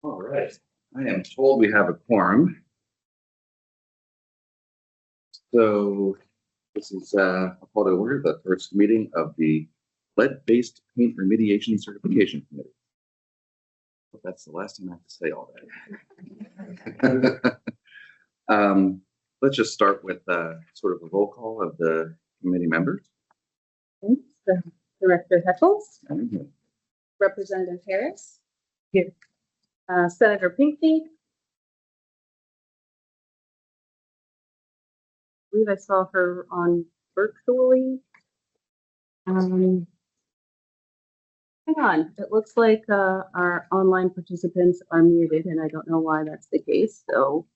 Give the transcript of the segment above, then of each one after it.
All right. I am told we have a quorum. So this is a call to order, the first meeting of the lead-based paint remediation certification committee. That's the last time I have to say all that. Let's just start with sort of a roll call of the committee members. Thanks. Director Heckles, Mhm. Representative Harris, here. Senator Pinckney. I believe I saw her on virtually. Hang on, it looks like our online participants are muted, and I don't know why that's the case. So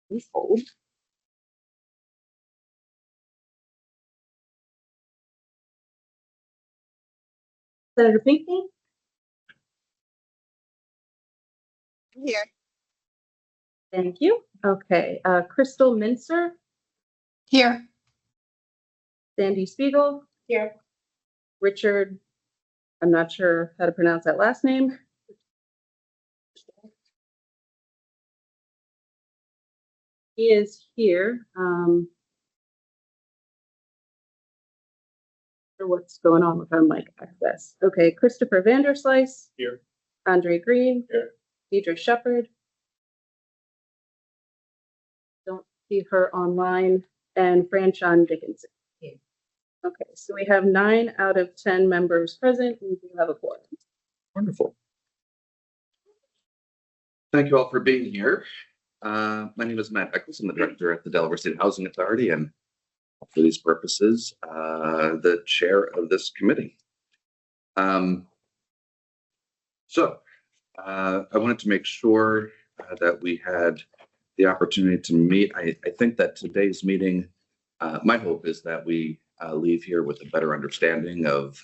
please hold. Senator Pinckney. Here. Thank you. Okay, Crystal Mincer, Here. Sandy Spiegel, Here. Richard, I'm not sure how to pronounce that last name. He is here. What's going on with our mic access? Okay, Christopher Vanderslice. Here. Andre Green. Here. Deidre Shepherd. Don't see her online. And Franchon Dickinson. Here. Okay, so we have 9 out of 10 members present. We do have a quorum. Wonderful. Thank you all for being here. My name is Matt Eccles. I'm the director at the Delaware State Housing Authority, and for these purposes, the chair of this committee. I wanted to make sure that we had the opportunity to meet. I think that today's meeting, my hope is that we leave here with a better understanding of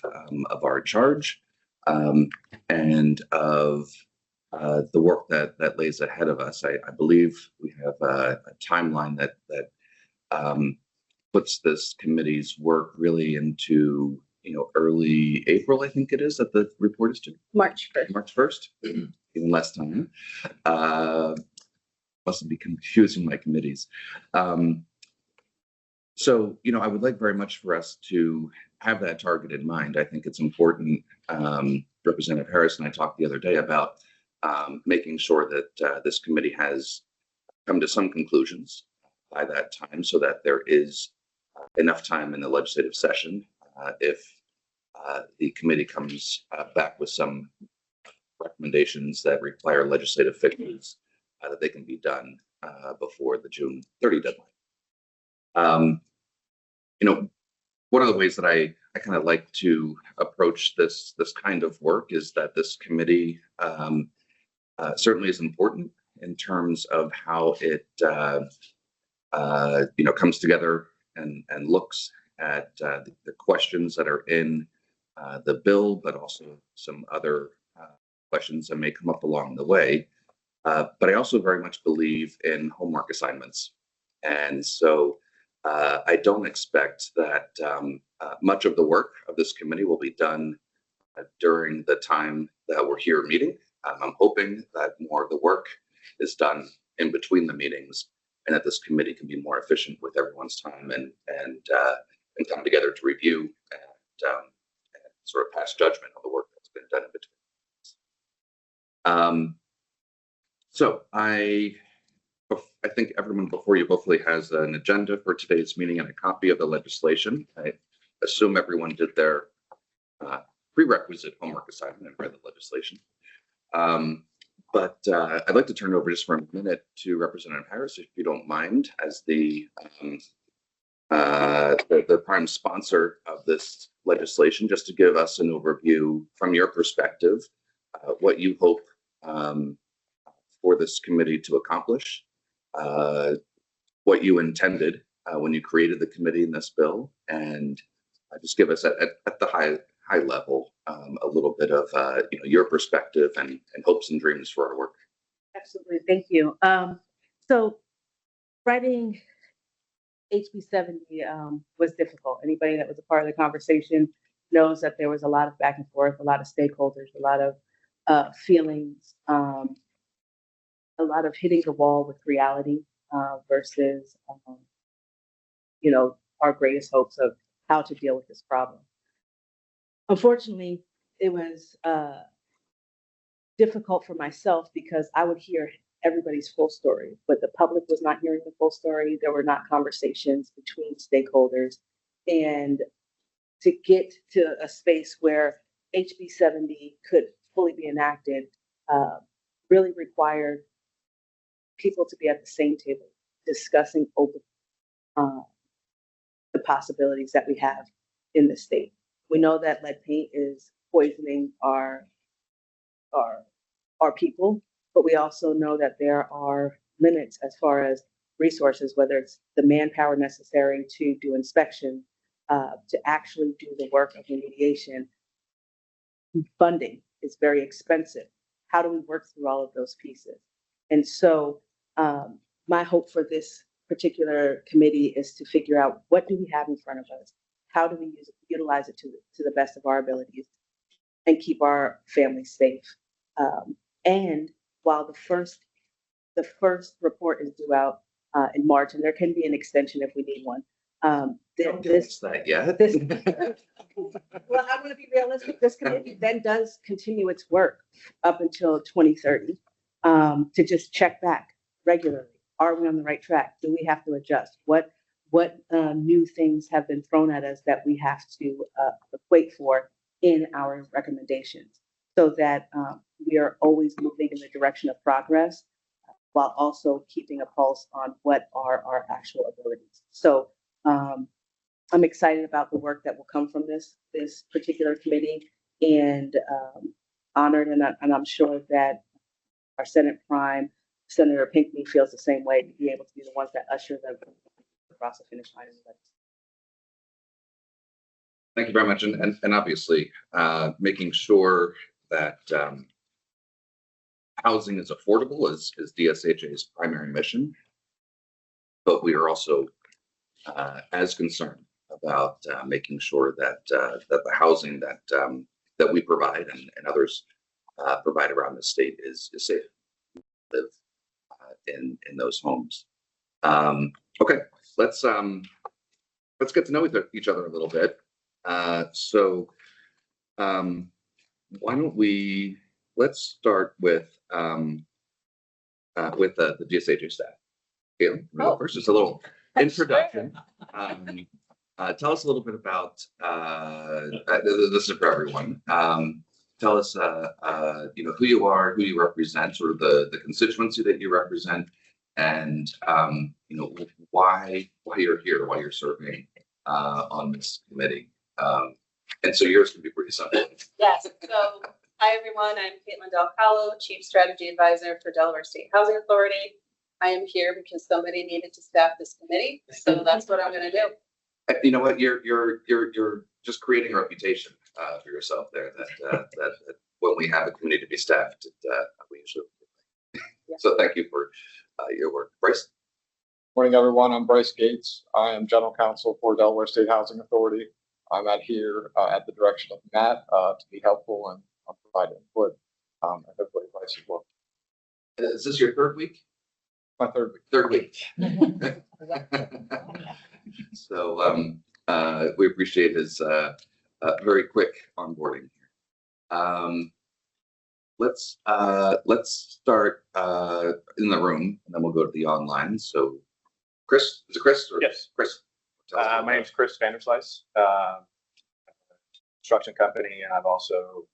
our charge and of the work that lays ahead of us. I believe we have a timeline that puts this committee's work really into early April. I think it is that the report is due. March 1st. March 1st, even less time. Mustn't be confusing my committees. So, I would like very much for us to have that target in mind. I think it's important. Representative Harris and I talked the other day about making sure that this committee has come to some conclusions by that time so that there is enough time in the legislative session if the committee comes back with some recommendations that require legislative fixes that they can be done before the June 30 deadline. One of the ways that I kind of like to approach this kind of work is that this committee certainly is important in terms of how it comes together and looks at the questions that are in the bill, but also some other questions that may come up along the way. But I also very much believe in homework assignments. And so I don't expect that much of the work of this committee will be done during the time that we're here meeting. I'm hoping that more of the work is done in between the meetings and that this committee can be more efficient with everyone's time and come together to review and sort of pass judgment on the work that's been done in between. So I think everyone before you hopefully has an agenda for today's meeting and a copy of the legislation. I assume everyone did their prerequisite homework assignment and read the legislation. But I'd like to turn it over just for a minute to Representative Harris, if you don't mind, as the prime sponsor of this legislation, just to give us an overview from your perspective, what you hope for this committee to accomplish, what you intended when you created the committee in this bill, and just give us at the high level a little bit of your perspective and hopes and dreams for our work. Absolutely, thank you. So writing HB 70 was difficult. Anybody that was a part of the conversation knows that there was a lot of back and forth, a lot of stakeholders, a lot of feelings, a lot of hitting the wall with reality versus, our greatest hopes of how to deal with this problem. Unfortunately, it was difficult for myself because I would hear everybody's full story, but the public was not hearing the full story. There were not conversations between stakeholders. And to get to a space where HB 70 could fully be enacted really required people to be at the same table discussing open the possibilities that we have in the state. We know that lead paint is poisoning our our people, but we also know that there are limits as far as resources, whether it's the manpower necessary to do inspection, to actually do the work of remediation. Funding is very expensive. How do we work through all of those pieces? And so my hope for this particular committee is to figure out what do we have in front of us? How do we utilize it to the best of our abilities and keep our families safe? And while the first report is due out in March, and there can be an extension if we need one. Don't this that yet. This, well, I'm going to be realistic. This committee then does continue its work up until 2030 to just check back regularly. Are we on the right track? Do we have to adjust? What new things have been thrown at us that we have to equate for in our recommendations, so that we are always moving in the direction of progress while also keeping a pulse on what are our actual abilities. So I'm excited about the work that will come from this particular committee, and honored, and I'm sure that our Senate Prime, Senator Pinckney, feels the same way, to be able to be the ones that usher them across the finish line. Thank you very much. And obviously, making sure that housing is affordable is DSHA's primary mission. But we are also as concerned about making sure that that the housing that we provide and others provide around the state is safe to live in those homes. Okay, let's get to know each other a little bit. So why don't let's start with the DSHA staff. Caitlin, you go first. Just a little introduction. Tell us a little bit about this is for everyone. Tell us who you are, who you represent, sort of the constituency that you represent, and why you're here, why you're serving on this committee. And so yours can be pretty simple. Yes. So hi everyone. I'm Caitlin Delcalo, Chief Strategy Advisor for Delaware State Housing Authority. I am here because somebody needed to staff this committee, so that's what I'm going to do. You know what? You're just creating a reputation for yourself there. That when we have a committee to be staffed, we usually. Yeah. So thank you for your work, Bryce. Morning, everyone. I'm Bryce Gates. I am General Counsel for Delaware State Housing Authority. I'm here at the direction of Matt to be helpful and provide input. And hopefully, Bryce as well. Is this your third week? My third week. Third week. So we appreciate his very quick onboarding here. Let's start in the room, and then we'll go to the online. So, Chris, is it Chris? Or yes, Chris. My name is Chris Vanderslice, construction company, and I've also.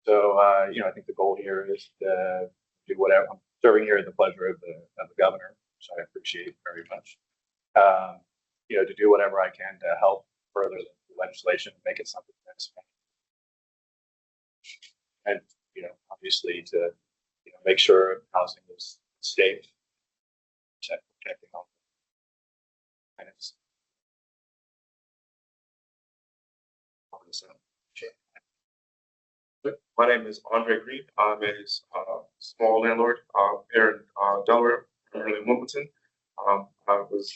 So, I think the goal here is to do whatever. I'm serving here at the pleasure of the governor, which I appreciate very much. To do whatever I can to help further the legislation, make it something that's, and obviously to make sure housing is safe, protecting all tenants. My name is Andre Green. I'm a small landlord here in Delaware, primarily in Wimbledon. I was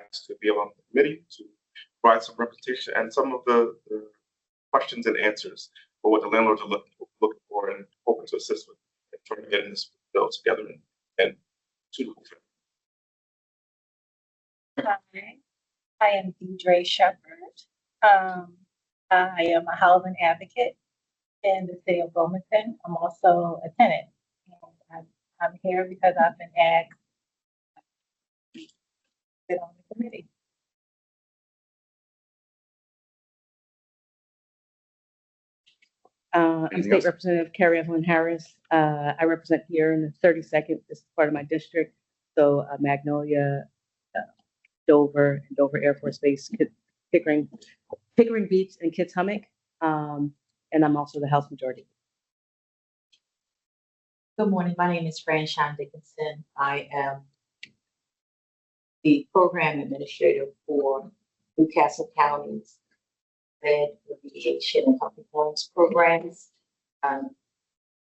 asked to be on the committee to provide some representation and some of the questions and answers for what the landlords are looking for and hoping to assist with and trying to get this bill together and suitable. Hi, I am Deidre Shepherd. I am a housing advocate in the city of Wilmington. I'm also a tenant. And I'm here because I've been asked to sit on the committee. I'm Anything State else? Representative Carrie Evelyn Harris. I represent here in the 32nd. This is part of my district. So Magnolia, Dover, and Dover Air Force Base, Pickering Beach, and Kids Hummock. And I'm also the House Majority. Good morning. My name is Franchon Dickinson. I am the program administrator for Newcastle County's Remediation and Healthy Homes programs. I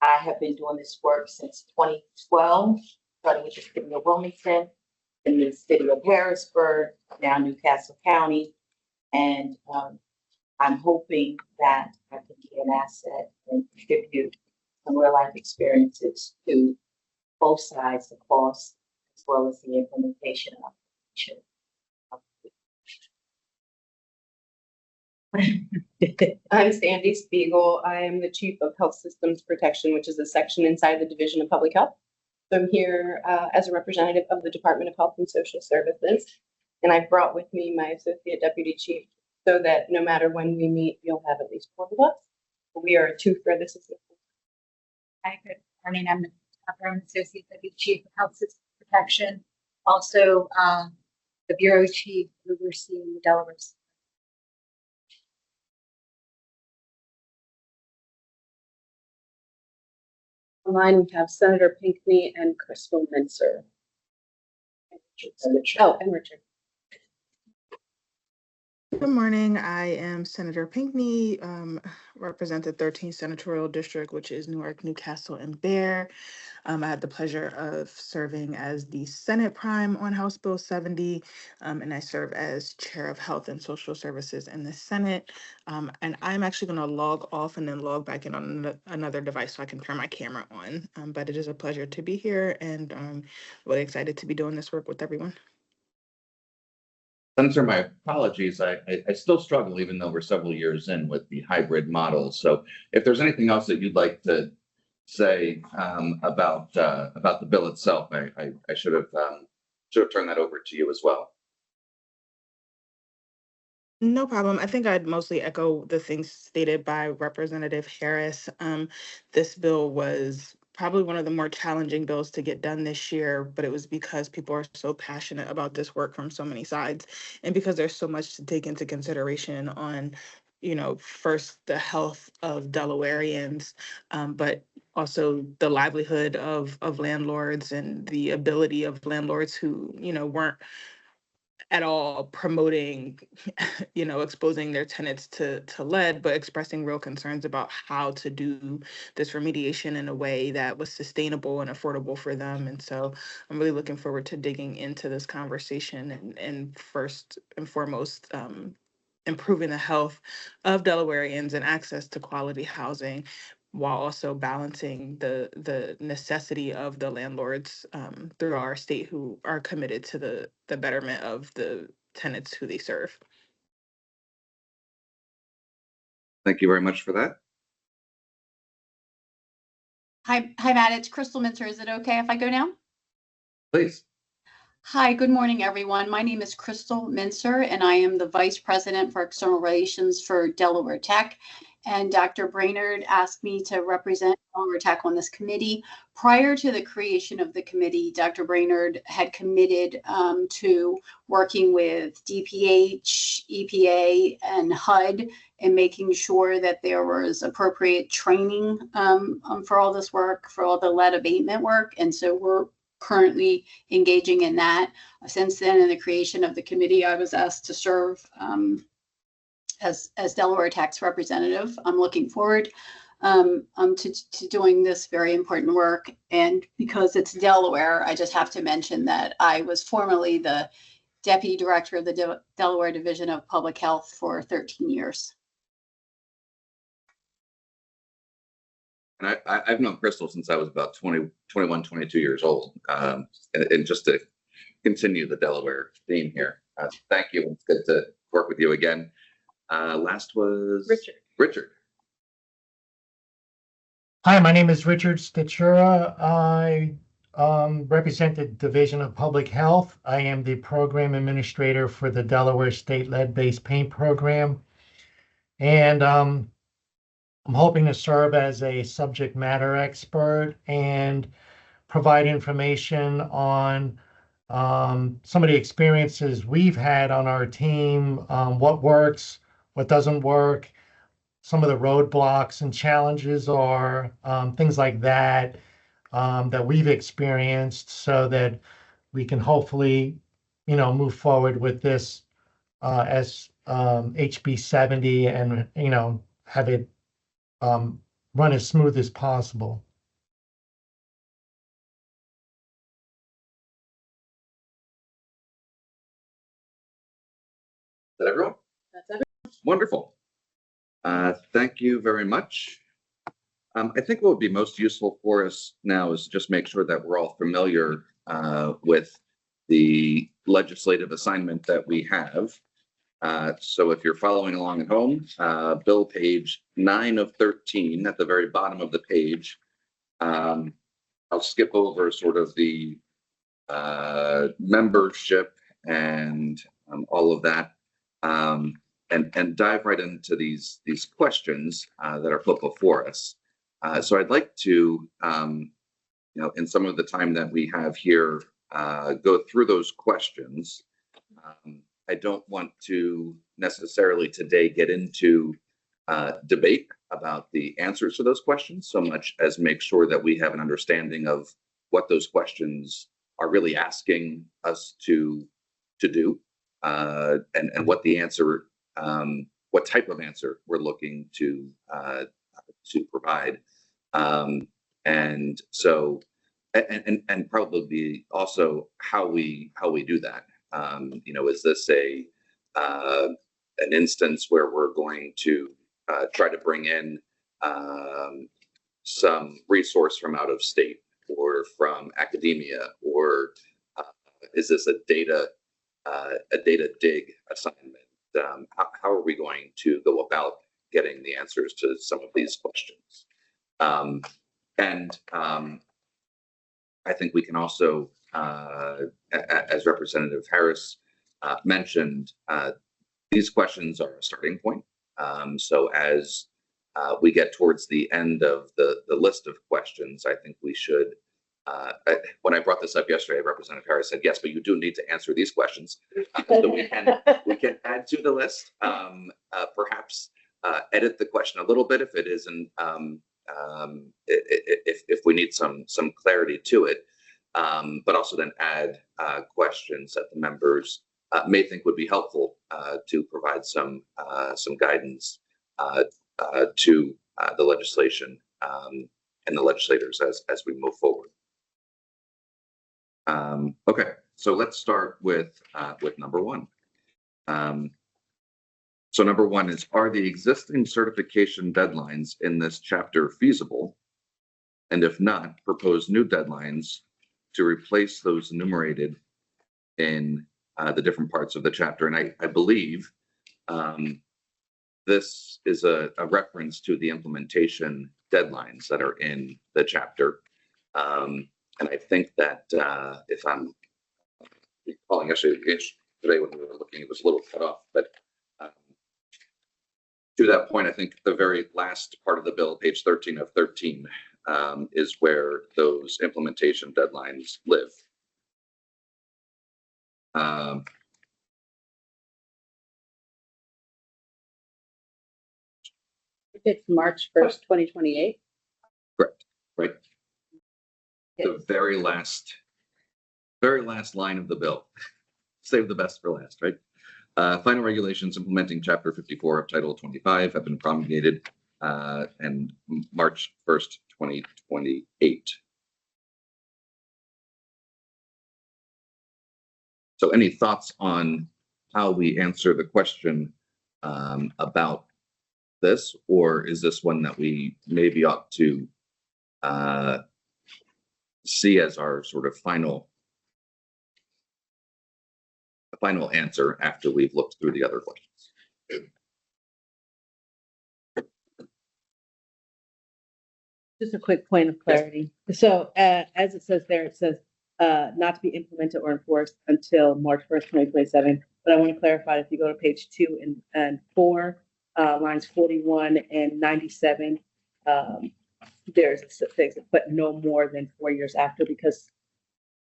have been doing this work since 2012, starting with the city of Wilmington, in the city of Harrisburg, now Newcastle County. And I'm hoping that I can be an asset and contribute some real life experiences to both sides, the cost as well as the implementation of I'm Sandy Spiegel. I am the Chief of Health Systems Protection, which is a section inside the Division of Public Health. So I'm here as a representative of the Department of Health and Social Services. And I've brought with me my Associate Deputy Chief so that no matter when we meet, you'll have at least one of us. We are a two for this assistance. Hi, good morning. I'm Associate Deputy Chief of Health System Protection, also the Bureau Chief overseeing the Delaware. Online, we have Senator Pinckney and Crystal Mincer. Oh, and Richard. Good morning. I am Senator Pinckney, represent the 13th Senatorial District, which is Newark, Newcastle, and Bear. I had the pleasure of serving as the Senate Prime on House Bill 70, and I serve as Chair of Health and Social Services in the Senate. And I'm actually going to log off and then log back in on another device so I can turn my camera on. But it is a pleasure to be here, and really excited to be doing this work with everyone. Senator, my apologies. I still struggle, even though we're several years in, with the hybrid model. So if there's anything else that you'd like to say about the bill itself, I should have turned that over to you as well. No problem. I think I'd mostly echo the things stated by Representative Harris. This bill was probably one of the more challenging bills to get done this year, but it was because people are so passionate about this work from so many sides, and because there's so much to take into consideration on, first the health of Delawareans, but also the livelihood of landlords and the ability of landlords who, weren't at all promoting, exposing their tenants to lead, but expressing real concerns about how to do this remediation in a way that was sustainable and affordable for them. And so I'm really looking forward to digging into this conversation and first and foremost, improving the health of Delawareans and access to quality housing, while also balancing the necessity of the landlords through our state who are committed to the betterment of the tenants who they serve. Thank you very much for that. Hi, Matt, it's Crystal Mincer. Is it okay if I go now? Please. Hi, good morning, everyone. My name is Crystal Mincer, and I am the Vice President for External Relations for Delaware Tech. And Dr. Brainerd asked me to represent Delaware Tech on this committee. Prior to the creation of the committee, Dr. Brainerd had committed to working with DPH, EPA, and HUD and making sure that there was appropriate training for all this work, for all the lead abatement work. And so we're currently engaging in that. Since then, in the creation of the committee, I was asked to serve as Delaware Tech's representative. I'm looking forward to doing this very important work. And because it's Delaware, I just have to mention that I was formerly the Deputy Director of the Delaware Division of Public Health for 13 years. I've known Crystal since I was about 20, 21, 22 years old. And just to continue the Delaware theme here, thank you. It's good to work with you again. Last was Richard. Richard. Hi, my name is Richard Stachura. I represent the Division of Public Health. I am the program administrator for the Delaware State Lead-Based Paint Program. And I'm hoping to serve as a subject matter expert and provide information on some of the experiences we've had on our team, what works, what doesn't work, some of the roadblocks and challenges are, things like that, that we've experienced so that we can hopefully, move forward with this as HB 70 and, have it run as smooth as possible. Is that everyone? That's everyone. Wonderful. Thank you very much. I think what would be most useful for us now is just make sure that we're all familiar with the legislative assignment that we have. So if you're following along at home, bill page 9 of 13 at the very bottom of the page, I'll skip over sort of the membership and all of that. And dive right into these questions that are put before us. So I'd like to, in some of the time that we have here, go through those questions. I don't want to necessarily today get into debate about the answers to those questions so much as make sure that we have an understanding of what those questions are really asking us to do, and what the answer, what type of answer we're looking to provide, and so, and probably also how we do that. Is this an instance where we're going to try to bring in some resource from out of state or from academia, or is this a data dig assignment? How are we going to go about getting the answers to some of these questions? And I think we can also, as Representative Harris mentioned, these questions are a starting point. So as we get towards the end of the list of questions, I think we should, when I brought this up yesterday, Representative Harris said, yes, but you do need to answer these questions. So we can add to the list, perhaps edit the question a little bit if it isn't, if we need some clarity to it, but also then add questions that the members may think would be helpful to provide some guidance to the legislation and the legislators as we move forward. Okay, so let's start with number one. So number one is, are the existing certification deadlines in this chapter feasible? And if not, propose new deadlines to replace those enumerated in the different parts of the chapter. And I believe this is a reference to the implementation deadlines that are in the chapter. And I think that if I'm recalling yesterday today when we were looking, it was a little cut off, but to that point, I think the very last part of the bill, page 13 of 13, is where those implementation deadlines live. It's March 1st, 2028. Correct, right? The very last line of the bill. Save the best for last, right? Final regulations implementing Chapter 54 of Title 25 have been promulgated and March 1st, 2028. So any thoughts on how we answer the question about this, or is this one that we maybe ought to see as our sort of final answer after we've looked through the other questions. Just a quick point of clarity. So, as it says there, it says, not to be implemented or enforced until March 1st, 2027. But I want to clarify, if you go to page 2 and 4, lines 41 and 97, there's a fix, but no more than 4 years after, because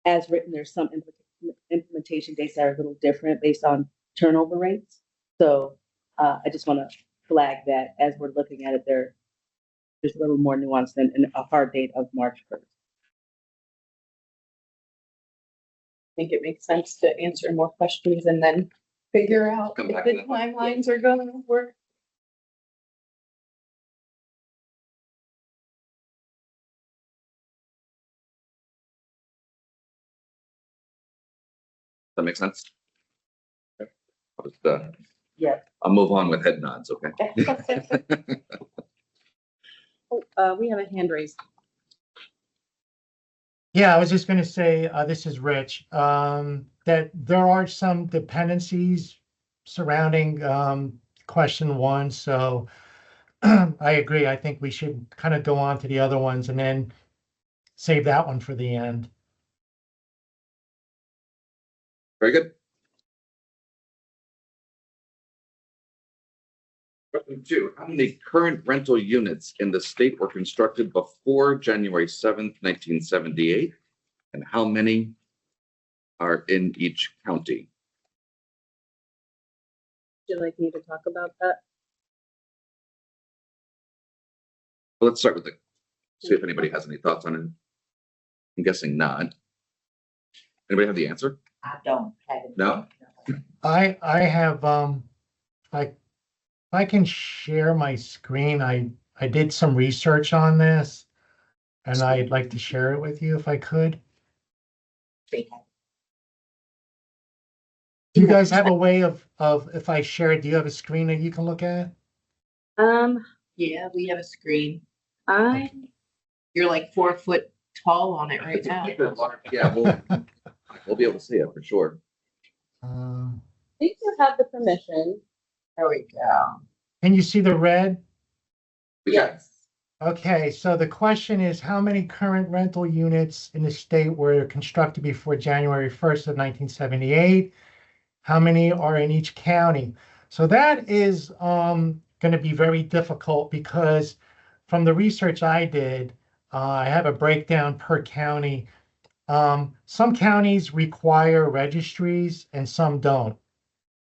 as written, there's some implementation dates that are a little different based on turnover rates. So, I just want to flag that as we're looking at it, there's a little more nuance than a hard date of March 1st. I think it makes sense to answer more questions and then figure out Come if back to the that one. timelines are going to work. That make sense? Okay. Yeah. I'll move on with head nods, okay? Oh, we have a hand raised. Yeah, I was just going to say, this is Rich, that there are some dependencies surrounding question 1. So I agree. I think we should kind of go on to the other ones and then save that one for the end. Very good. Question 2, how many current rental units in the state were constructed before January 7th, 1978? And how many are in each county? Would you like me to talk about that? Well, let's start with see if anybody has any thoughts on it. I'm guessing not. Anybody have the answer? I don't have it. No? I have, I can share my screen. I did some research on this and I'd like to share it with you if I could. Do you guys have a way of if I share it, do you have a screen that you can look at? Yeah, we have a screen. I You're like 4 foot tall on it right now. Yeah, we'll be able to see it for sure. think you have the permission. There we go. Can you see the red? Yes. Okay, so the question is, how many current rental units in the state were constructed before January 1st of 1978? How many are in each county? So that is going to be very difficult because from the research I did, I have a breakdown per county. Some counties require registries and some don't.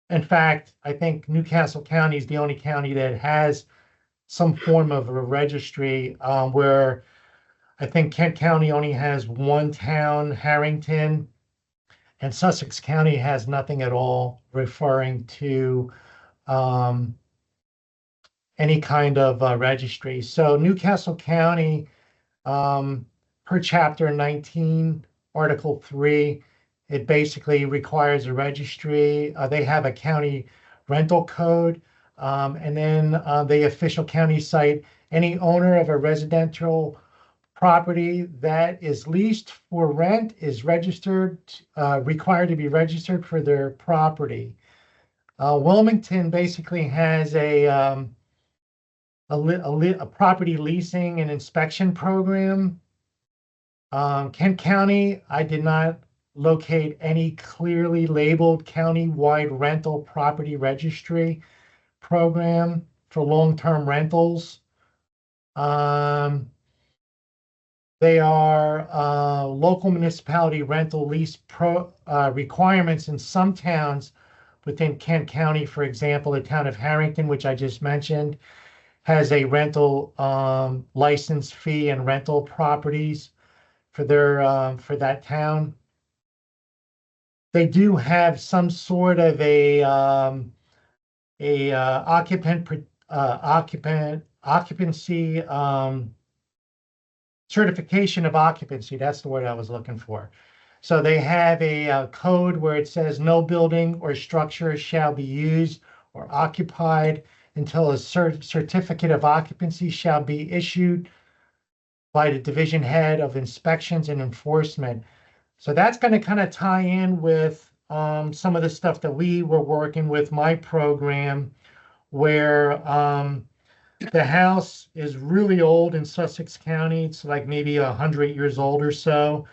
In fact, I think Newcastle County is the only county that has some form of a registry, where I think Kent County only has one town, Harrington, and Sussex County has nothing at all referring to any kind of registry. So Newcastle County, per chapter 19, article 3, it basically requires a registry. They have a county rental code. And then the official county site, any owner of a residential property that is leased for rent is registered, required to be registered for their property. Wilmington basically has a property leasing and inspection program. Kent County, I did not locate any clearly labeled county-wide rental property registry program for long-term rentals. They are local municipality rental lease requirements in some towns within Kent County. For example, the town of Harrington, which I just mentioned, has a rental license fee and rental properties for that town. They do have some sort of a occupancy certification of occupancy. That's the word I was looking for. So they have a code where it says no building or structure shall be used or occupied until a certificate of occupancy shall be issued by the division head of inspections and enforcement. So that's going to kind of tie in with some of the stuff that we were working with my program, where the house is really old in Sussex County. It's like maybe 100 years old or so.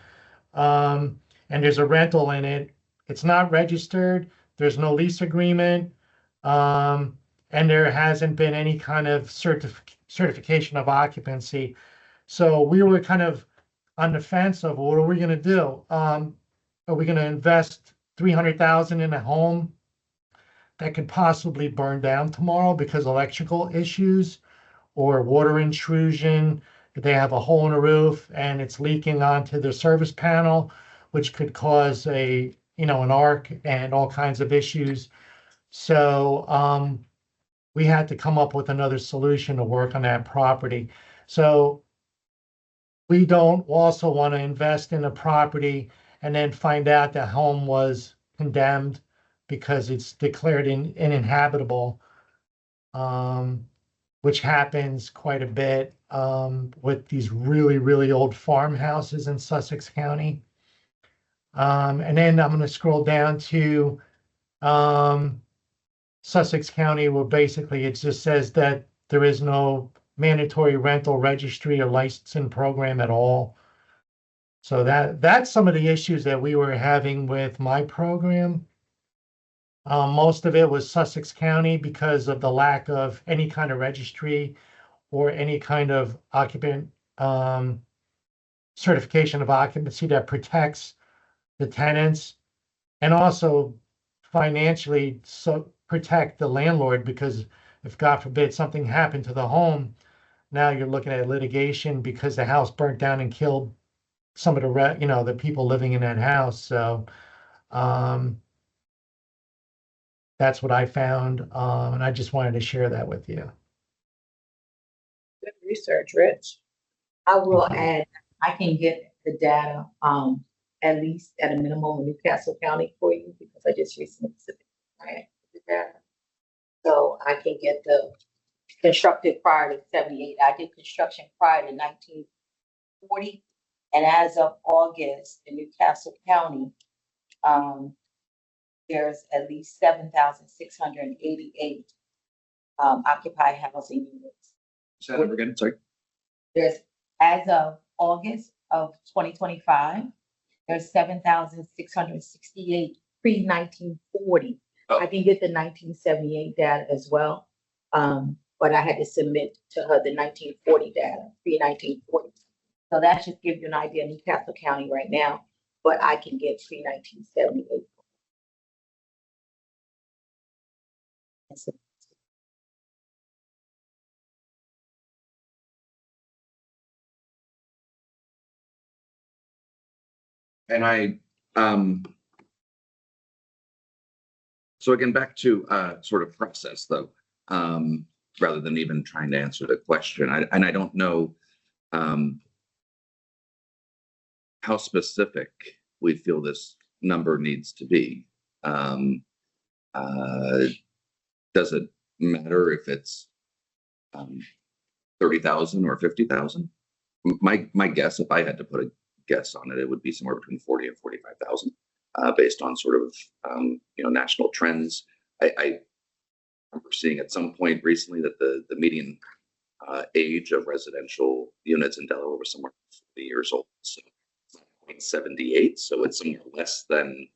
And there's a rental in it. It's not registered. There's no lease agreement. And there hasn't been any kind of certification of occupancy. So we were kind of on the fence of what are we going to do? Are we going to invest 300,000 in a home that could possibly burn down tomorrow because electrical issues or water intrusion? They have a hole in the roof and it's leaking onto the service panel, which could cause an arc and all kinds of issues. So we had to come up with another solution to work on that property. So we don't also want to invest in a property and then find out the home was condemned because it's declared uninhabitable, which happens quite a bit with these really, really old farmhouses in Sussex County. And then I'm going to scroll down to Sussex County, where basically it just says that there is no mandatory rental registry or licensing program at all. So that's some of the issues that we were having with my program. Most of it was Sussex County because of the lack of any kind of registry or any kind of occupant certification of occupancy that protects the tenants, and also financially protect the landlord, because if God forbid something happened to the home, now you're looking at litigation because the house burnt down and killed some of the people living in that house. So that's what I found, and I just wanted to share that with you. Good research, Rich. I will add, I can get the data, at least at a minimum in Newcastle County for you, because I just recently submitted the data. So I can get the constructed prior to 78. I did construction prior to 1940. And as of August in Newcastle County, there's at least 7,688 occupied housing units. Say that again, sorry. There's, as of August of 2025, there's 7,668 pre-1940. Oh. I can get the 1978 data as well, but I had to submit to her the 1940 data, pre-1940. So that should give you an idea of Newcastle County right now, but I can get pre-1978. And so again, back to sort of process though, rather than even trying to answer the question. I don't know how specific we feel this number needs to be. Does it matter if it's 30,000 or 50,000? My guess, if I had to put a guess on it, it would be somewhere between 40 and 45,000, based on sort of national trends. I remember seeing at some point recently that the median age of residential units in Delaware was somewhere 40 years old. So 78, so it's somewhere less than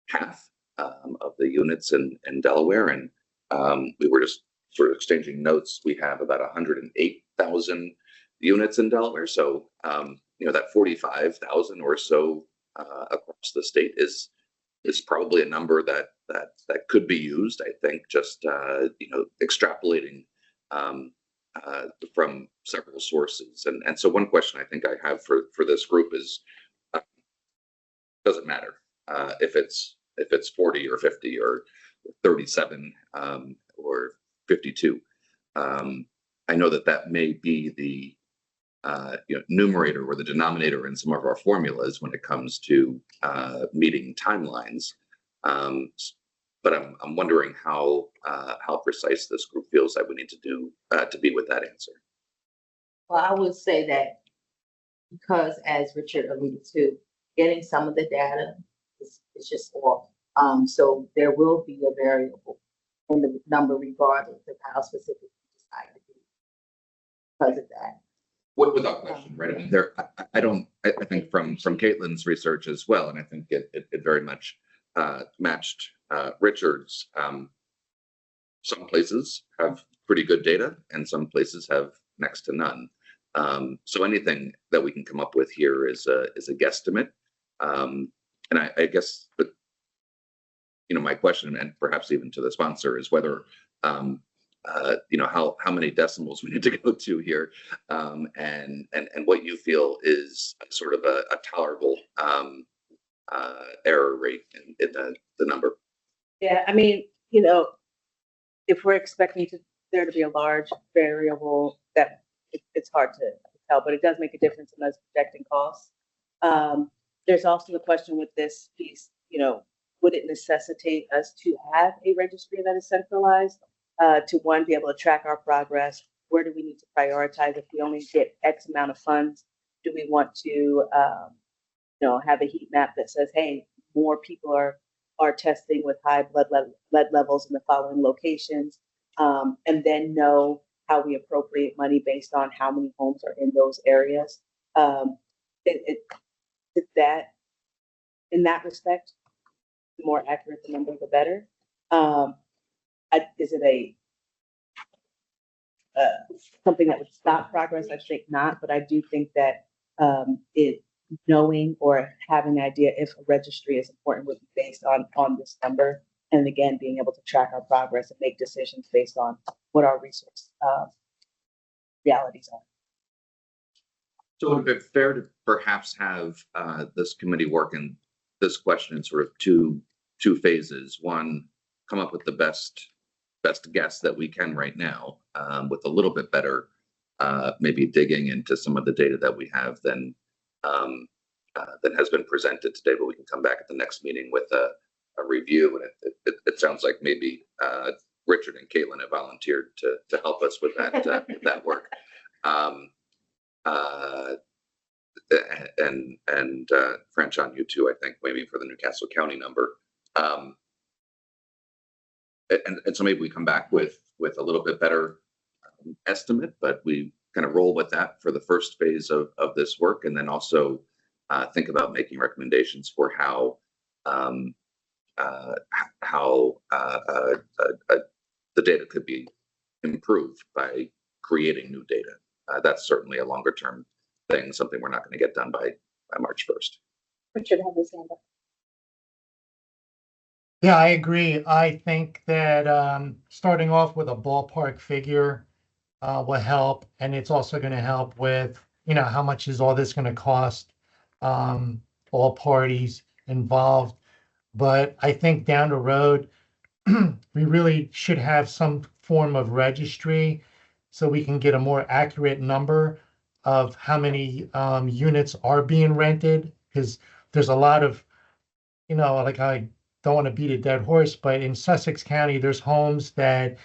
half of the units in Delaware. And we were just sort of exchanging notes. We have about 108,000 units in Delaware. So, that 45,000 or so across the state is probably a number that could be used. I think just, extrapolating from several sources. And so one question I think I have for this group is, does it matter if it's 40 or 50 or 37 or 52? I know that may be the numerator or the denominator in some of our formulas when it comes to meeting timelines. But I'm wondering how precise this group feels that we need to do to be with that answer. Well, I would say that because as Richard alluded to, getting some of the data is just off. So there will be a variable in the number regardless of how specific you decide to be because of that. Without question, right? I mean, I think from Caitlin's research as well, and I think it very much matched Richard's. Some places have pretty good data and some places have next to none. So anything that we can come up with here is a guesstimate. And I guess, but my question, and perhaps even to the sponsor, is whether how many decimals we need to go to here, and what you feel is sort of a tolerable error rate in the number. Yeah, I mean, if we're expecting there to be a large variable, that it's hard to tell, but it does make a difference in us projecting costs. There's also the question with this piece, would it necessitate us to have a registry that is centralized, to one, be able to track our progress? Where do we need to prioritize? If we only get X amount of funds, do we want to, have a heat map that says, hey, more people are testing with high lead levels in the following locations, and then know how we appropriate money based on how many homes are in those areas. That, in that respect, the more accurate the number, the better. Is it something that would stop progress? I think not, but I do think that knowing or having an idea if a registry is important would be based on this number. And again, being able to track our progress and make decisions based on what our resource realities are. So would it be fair to perhaps have this committee work in this question in sort of two phases? One, come up with the best guess that we can right now, with a little bit better maybe digging into some of the data that we have than has been presented today, but we can come back at the next meeting with a review. And it sounds like maybe Richard and Caitlin have volunteered to help us with that that work. And French on you too, I think, maybe for the Newcastle County number. And so maybe we come back with a little bit better estimate, but we kind of roll with that for the first phase of this work, and then also think about making recommendations for how the data could be improved by creating new data. That's certainly a longer term thing, something we're not going to get done by March 1st. Richard have his hand up. Yeah, I agree. I think that starting off with a ballpark figure will help, and it's also going to help with, how much is all this going to cost all parties involved. But I think down the road, we really should have some form of registry so we can get a more accurate number of how many units are being rented, because there's a lot of, like, I don't want to beat a dead horse, but in Sussex County, there's homes that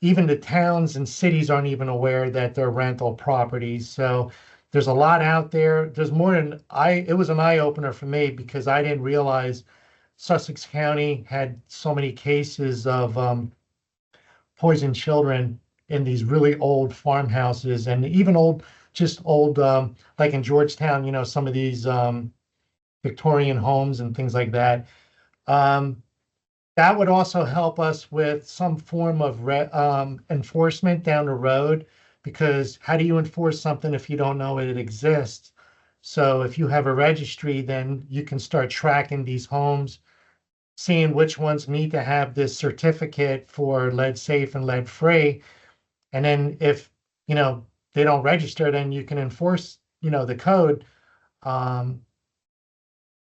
even the towns and cities aren't even aware that they're rental properties. So there's a lot out there. There's more than it was an eye opener for me because I didn't realize Sussex County had so many cases of poisoned children in these really old farmhouses, and even old, like in Georgetown, some of these Victorian homes and things like that. That would also help us with some form of enforcement down the road, because how do you enforce something if you don't know it exists? So if you have a registry, then you can start tracking these homes, seeing which ones need to have this certificate for lead safe and lead free. And then if, they don't register, then you can enforce, the code. So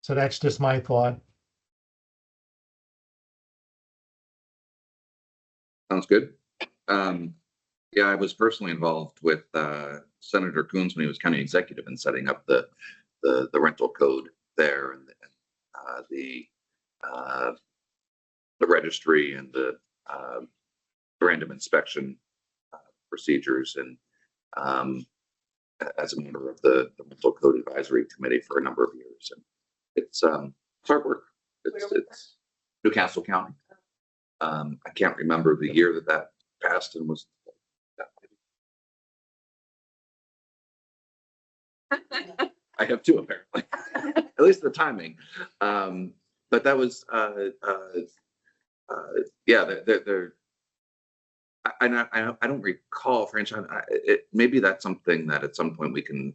that's just my thought. Sounds good. Yeah, I was personally involved with Senator Coons when he was county executive in setting up the rental code there, and the registry and the random inspection procedures. And as a member of the Mental Code Advisory Committee for a number of years. And it's hard work. It's Newcastle County. I can't remember the year that passed and was. I have two apparently, at least the timing. But that was, yeah, they're I don't recall franchise. Maybe that's something that at some point we can,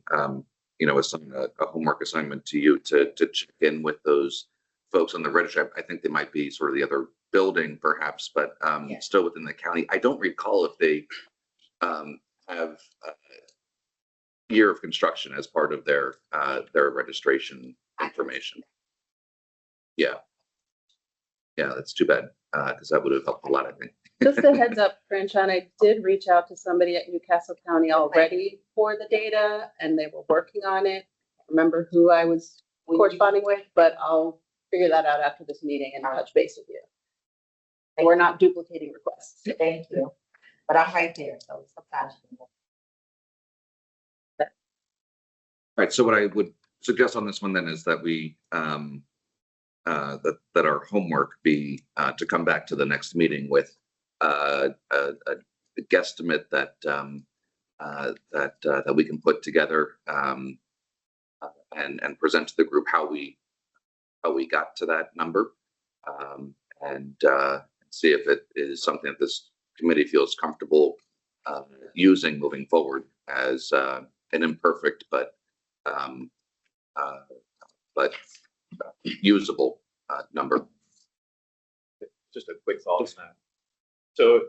assign a homework assignment to you to check in with those folks on the registry. I think they might be sort of the other building perhaps, but still within the county. I don't recall if they have year of construction as part of their registration information. Yeah, that's too bad because that would have helped a lot, I think. Just a heads up, Franchon, I did reach out to somebody at Newcastle County already for the data and they were working on it. I remember who I was corresponding with, but I'll figure that out after this meeting and touch base with you. We're not duplicating requests. Thank you. But I'm right there, so sometimes. All right, so what I would suggest on this one then is that we that our homework be to come back to the next meeting with a guesstimate that that we can put together and present to the group how we got to that number, and see if it is something that this committee feels comfortable using moving forward as an imperfect but usable number. Just a quick thought on that. So,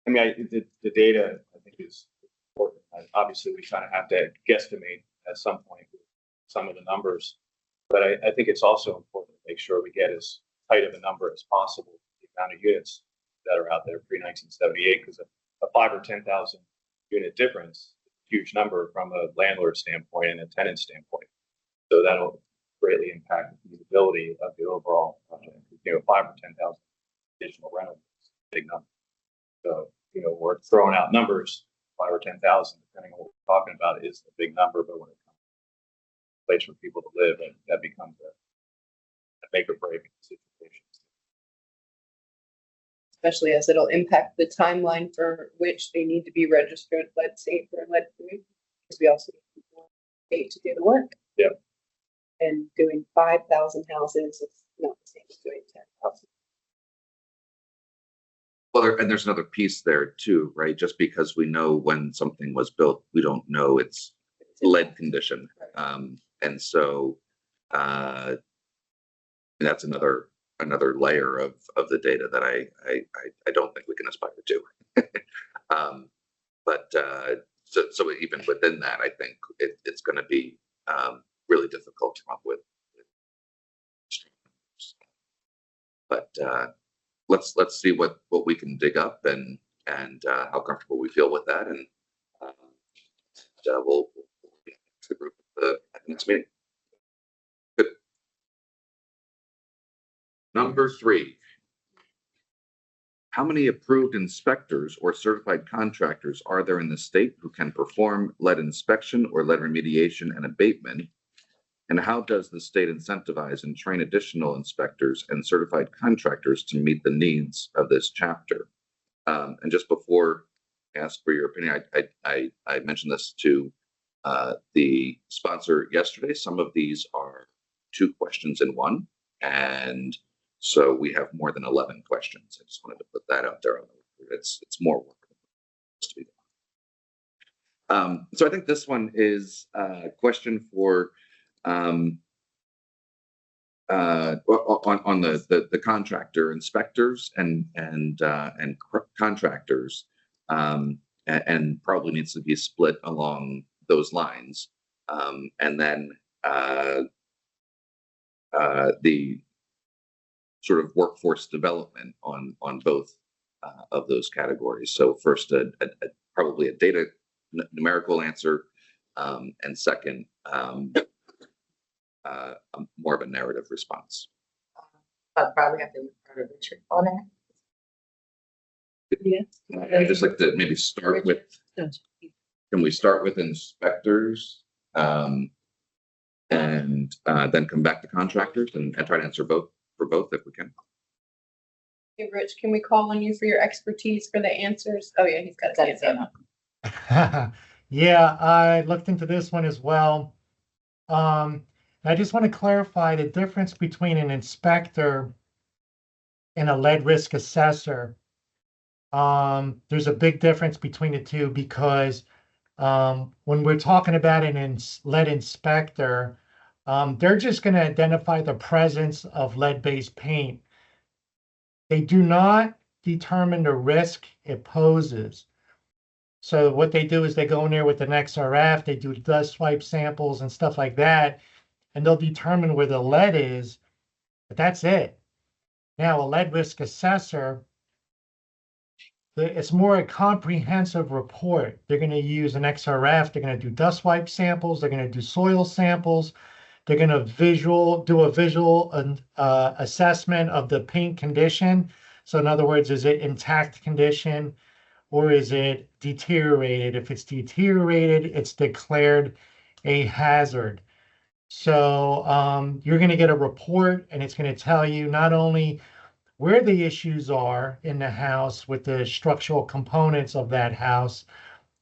I mean, the data I think is important. Obviously, we kind of have to guesstimate at some point with some of the numbers, but I think it's also important to make sure we get as tight of a number as possible, the amount of units that are out there pre-1978, because a 5,000 or 10,000 unit difference, huge number from a landlord standpoint and a tenant standpoint. So that'll greatly impact the usability of the overall project. 5,000 or 10,000 additional rentals, big number. So, we're throwing out numbers, 5,000 or 10,000, depending on what we're talking about, is a big number. But when it comes to a place for people to live, that becomes a make or break situation. Especially as it'll impact the timeline for which they need to be registered, let's say for lead free, because we also need people paid to do the work. Yep. And doing 5,000 houses is not the same as doing 10,000. Well, and there's another piece there too, right? Just because we know when something was built, we don't know its lead condition, and so that's another layer of the data that I don't think we can aspire to. But so even within that, I think it's going to be really difficult to come up with. But let's see what we can dig up and how comfortable we feel with that, and we'll get to the group at the next meeting. Good. Number 3. How many approved inspectors or certified contractors are there in the state who can perform lead inspection or lead remediation and abatement? And how does the state incentivize and train additional inspectors and certified contractors to meet the needs of this chapter? And just before I ask for your opinion, I mentioned this to the sponsor yesterday. Some of these are 2 questions in one, and so we have more than 11 questions. I just wanted to put that out there. It's more work to be done. So I think this one is a question for on the contractor inspectors and contractors, and probably needs to be split along those lines, and then the sort of workforce development on both of those categories. So first, probably a data numerical answer, and second, more of a narrative response. I'll probably have to refer to Richard on that. Yes. I'd just like to maybe start with can we start with inspectors? And then come back to contractors and try to answer both for both if we can. Hey, Rich, can we call on you for your expertise for the answers? Oh, yeah, he's got his hands up. Yeah, I looked into this one as well. I just want to clarify the difference between an inspector and a lead risk assessor. There's a big difference between the two because when we're talking about an lead inspector, they're just going to identify the presence of lead-based paint. They do not determine the risk it poses. So what they do is they go in there with an XRF, they do dust swipe samples and stuff like that, and they'll determine where the lead is, but that's it. Now, a lead risk assessor, it's more a comprehensive report. They're going to use an XRF, they're going to do dust swipe samples, they're going to do soil samples, they're going to do a visual assessment of the paint condition. So in other words, is it intact condition or is it deteriorated? If it's deteriorated, it's declared a hazard. So you're going to get a report and it's going to tell you not only where the issues are in the house with the structural components of that house,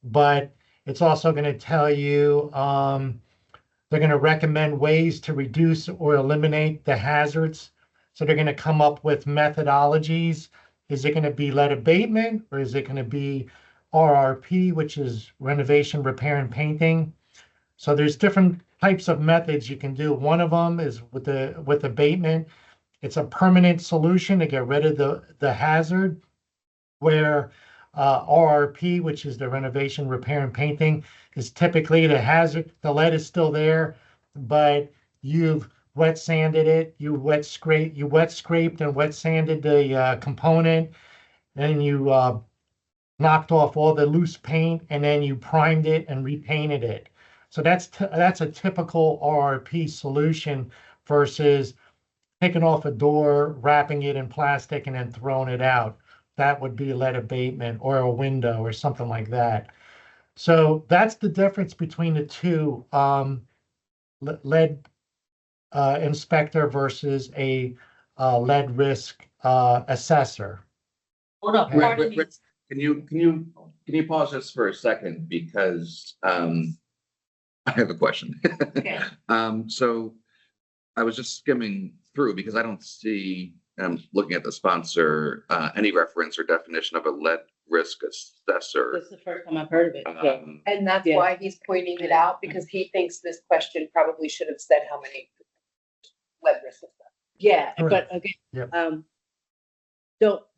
but it's also going to tell you they're going to recommend ways to reduce or eliminate the hazards. So they're going to come up with methodologies. Is it going to be lead abatement or is it going to be RRP, which is renovation, repair, and painting? So there's different types of methods you can do. One of them is with abatement. It's a permanent solution to get rid of the hazard, where RRP, which is the renovation, repair, and painting, is typically the hazard. The lead is still there, but you've wet sanded it, you wet scraped and wet sanded the component, and you knocked off all the loose paint, and then you primed it and repainted it. So that's a typical RRP solution versus taking off a door, wrapping it in plastic, and then throwing it out. That would be lead abatement, or a window or something like that. So that's the difference between the two, lead inspector versus a lead risk assessor. Hold on, Wait, pardon wait, me. wait. Can you pause just for a second because I have a question. Okay. So I was just skimming through because I don't see, looking at the sponsor, any reference or definition of a lead risk assessor. This is the first time I've heard of it. So And that's Yeah. why he's pointing it out, because he thinks this question probably should have said how many lead risks. yeah, but Correct. again, Yep.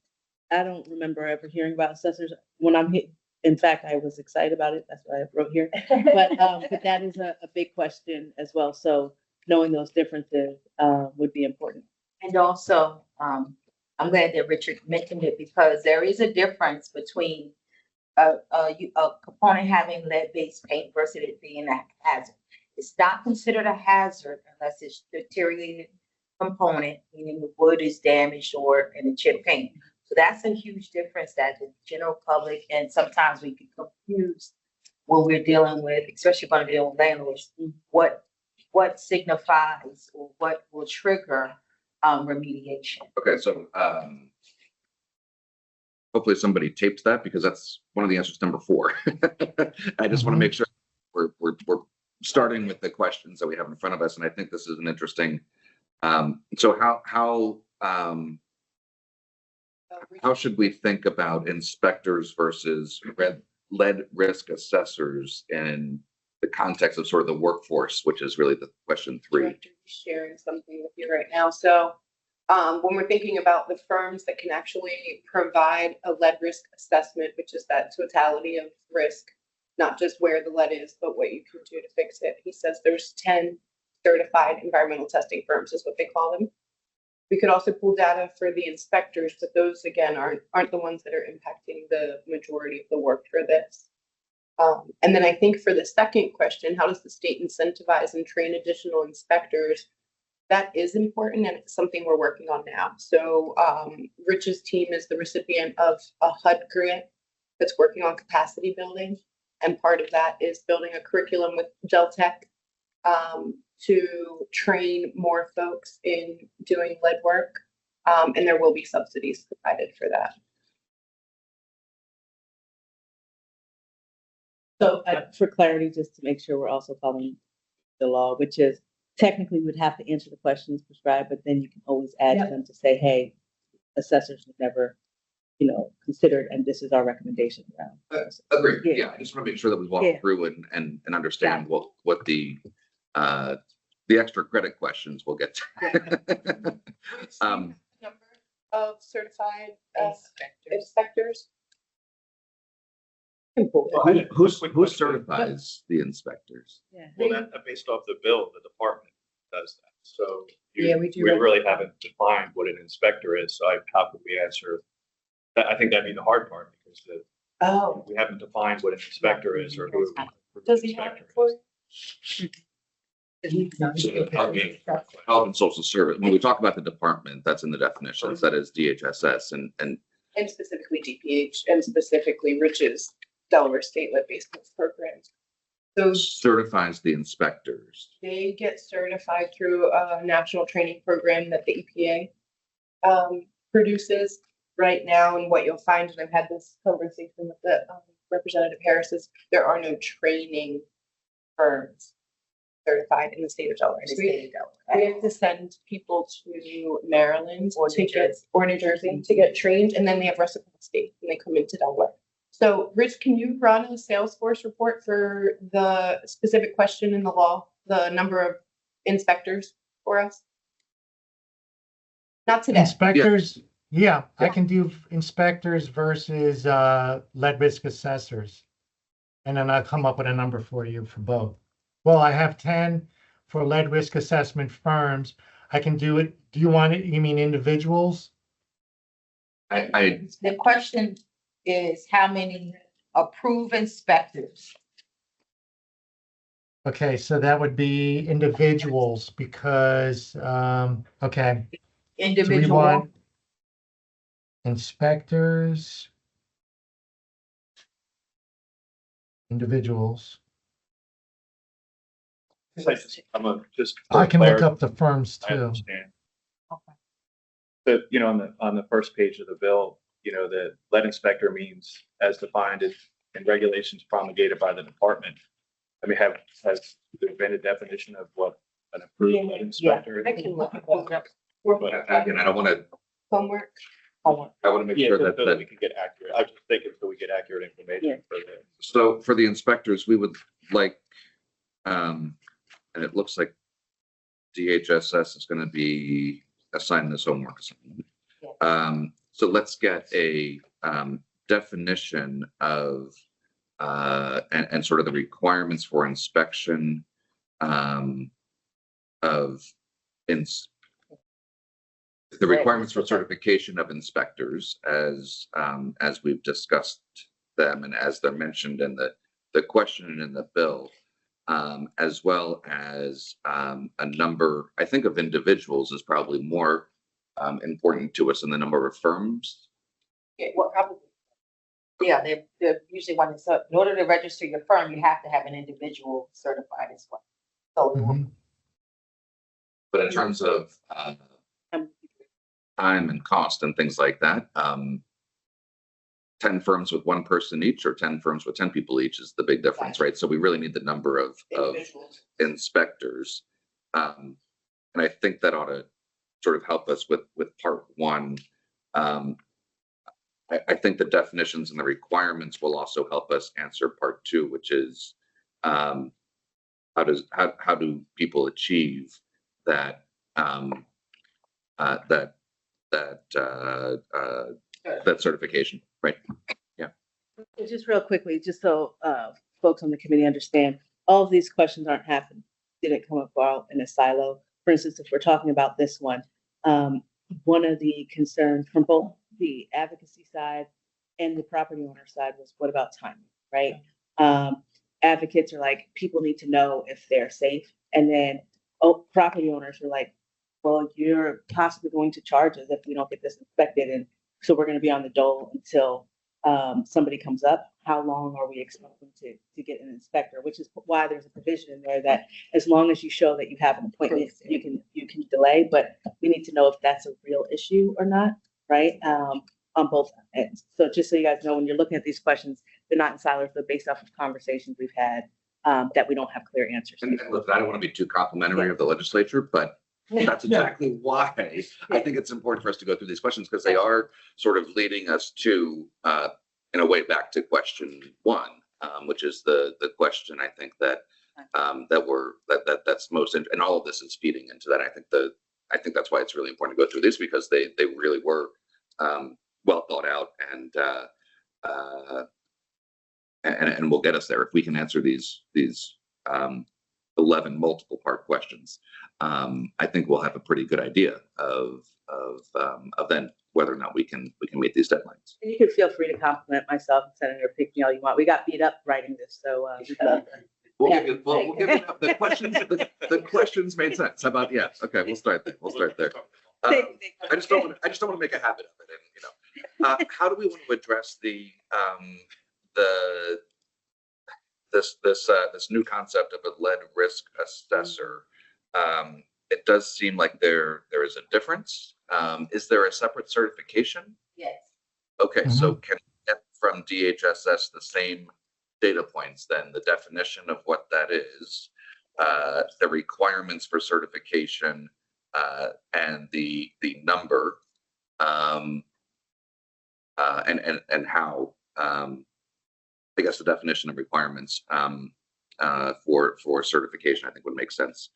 I don't remember ever hearing about assessors when I'm here. In fact, I was excited about it. That's why I wrote here. But that is a big question as well. So knowing those differences would be important. And also, I'm glad that Richard mentioned it because there is a difference between a component having lead-based paint versus it being a hazard. It's not considered a hazard unless it's deteriorated component, meaning the wood is damaged or in the chip paint. So that's a huge difference that the general public, and sometimes we get confused when we're dealing with, especially when we're dealing with landlords, what signifies or what will trigger remediation. Okay, so hopefully somebody tapes that because that's one of the answers, number 4. I just want to make sure we're starting with the questions that we have in front of us, and I think this is an interesting. So how should we think about inspectors versus lead risk assessors in the context of sort of the workforce, which is really the question 3? Director, sharing something with you right now. So when we're thinking about the firms that can actually provide a lead risk assessment, which is that totality of risk, not just where the lead is, but what you can do to fix it. He says there's 10 certified environmental testing firms is what they call them. We could also pull data for the inspectors, but those again aren't the ones that are impacting the majority of the work for this. And then I think for the second question, how does the state incentivize and train additional inspectors? That is important, and it's something we're working on now. So Rich's team is the recipient of a HUD grant that's working on capacity building. And part of that is building a curriculum with Deltec to train more folks in doing lead work. And there will be subsidies provided for that. So for clarity, just to make sure we're also following the law, which is technically we would have to answer the questions prescribed, but then you can always add to them to say, hey, assessors was never, considered, and this is our recommendation around. Agreed. Yeah. Yeah, I just want to make sure that we walk Yeah. through and understand what the extra credit questions we'll get to. Number of certified inspectors. Who certifies the inspectors? Yeah. Well, that based off the bill, the department does that. So Yeah, we do. we really haven't defined what an inspector is. So how could we answer that? I think that'd be the hard part because we haven't defined what an inspector is or who. Does he have it for you? I mean, Health and Social Service, when we talk about the department, that's in the definitions, that is DHSS and And specifically DPH and specifically Rich's Delaware State Lead-Based programs. Those certifies the inspectors. they get certified through a national training program that the EPA produces right now. And what you'll find, and I've had this conversation with the Representative Harris, is there are no training firms certified in the state of Delaware. So we have to send people to Maryland or New Jersey to get trained, and then they have reciprocity and they come into Delaware. So Rich, can you run a Salesforce report for the specific question in the law, the number of inspectors for us? Not today. Inspectors, yeah, I can do inspectors versus lead risk assessors. And then I'll come up with a number for you for both. Well, I have 10 for lead risk assessment firms. I can do it. Do you want it? You mean individuals? The question is how many approved inspectors? Okay, so that would be individuals because, okay. So we Individual. want inspectors, individuals. I can look up the firms I too. understand. But, on the first page of the bill, the lead inspector means as defined in regulations promulgated by the department. I mean, has there been a definition of what an approved lead inspector is? I can look at that. But again, I don't want to, Homework. I want to make Yeah, sure so that, that we can get accurate. I was just thinking so we get accurate information for the. so for the inspectors, we would like, and it looks like DHSS is going to be assigned this homework assignment. So let's get a definition of and sort of the requirements for inspection the requirements for certification of inspectors as we've discussed them and as they're mentioned in the question in the bill, as well as a number, I think, of individuals is probably more important to us than the number of firms. Yeah, well, probably. Yeah, they're usually when it's in order to register your firm, you have to have an individual certified as well. So Mhm. But in terms of time and cost and things like that, 10 firms with one person each or 10 firms with 10 people each is the big difference, right? So we really need the number of inspectors. And I think that ought to sort of help us with part one. I think the definitions and the requirements will also help us answer part two, which is how do people achieve that that certification, right? Yeah. Just real quickly, just so folks on the committee understand, all of these questions didn't come about in a silo. For instance, if we're talking about this one of the concerns from both the advocacy side and the property owner side was, what about timing, right? Advocates are like, people need to know if they're safe. And then property owners are like, well, you're possibly going to charge us if we don't get this inspected. And so we're going to be on the dole until somebody comes up. how long are we expecting to get an inspector, which is why there's a provision in there that as long as you show that you have an appointment, you can delay, but we need to know if that's a real issue or not, right? On both ends. So just so you guys know, when you're looking at these questions, they're not in silos, they're based off of conversations we've had, that we don't have clear answers to. And look, I don't want to be too complimentary of the legislature, but that's exactly why I think it's important for us to go through these questions, because they are sort of leading us to, in a way, back to question one, which is the question I think that that's most, and all of this is feeding into that. I think that's why it's really important to go through this, because they really were well thought out, and will get us there if we can answer these 11 multiple part questions. I think we'll have a pretty good idea of then whether or not we can meet these deadlines. And you can feel free to compliment myself and Senator pick me all you want. We got beat up writing this, so We'll give you the questions. The questions made sense. How about, yeah? Okay, we'll start there. I just don't want to make a habit of it. And how do we want to address this new concept of a lead risk assessor? It does seem like there is a difference. Is there a separate certification? Yes. Okay, so can we get from DHSS the same data points, then the definition of what that is, the requirements for certification, and the number, and how, I guess the definition of requirements for certification, I think would make sense,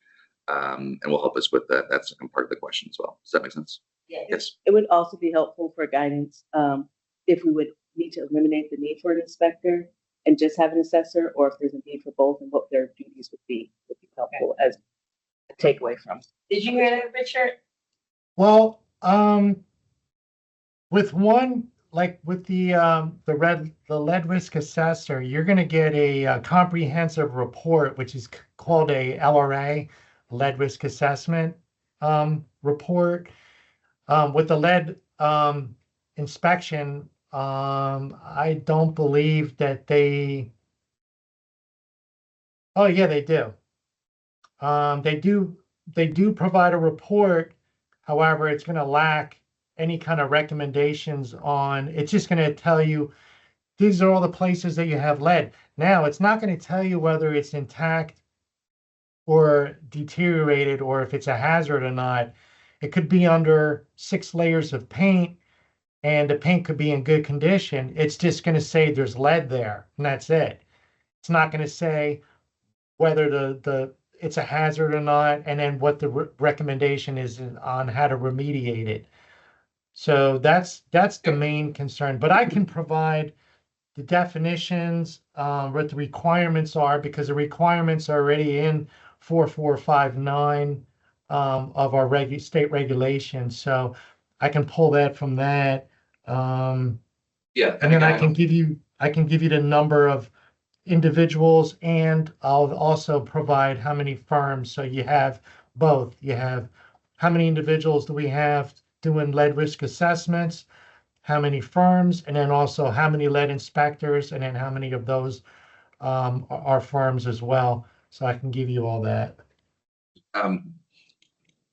and will help us with that second part of the question as well. Does that make sense? Yes. it would also be helpful for guidance if we would need to eliminate the need for an inspector and just have an assessor, or if there's a need for both and what their duties would be helpful as a takeaway from. Did you hear that, Richard? Well, with one, like with the lead risk assessor, you're going to get a comprehensive report, which is called a LRA, lead risk assessment report. With the lead inspection, I don't believe that they. Oh yeah, they do. They do provide a report. However, it's going to lack any kind of recommendations on. It's just going to tell you these are all the places that you have lead. Now, it's not going to tell you whether it's intact or deteriorated, or if it's a hazard or not. It could be under 6 layers of paint, and the paint could be in good condition. It's just going to say there's lead there, and that's it. It's not going to say whether it's a hazard or not, and then what the recommendation is on how to remediate it. So that's the main concern. But I can provide the definitions, what the requirements are, because the requirements are already in 4459 of our state regulations. So I can pull that from that. Yeah, and then I can give you the number of individuals, and I'll also provide how many firms. So you have both. You have how many individuals do we have doing lead risk assessments, how many firms, and then also how many lead inspectors, and then how many of those are firms as well. So I can give you all that.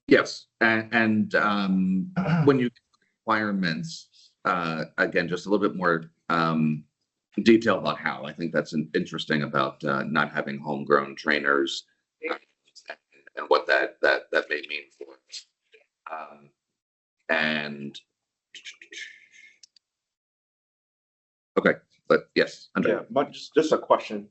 Yes, and when you requirements, again, just a little bit more detail about how. I think that's interesting about not having homegrown trainers, and what that may mean for us. And okay, but yes, Andre. Yeah, but just a question.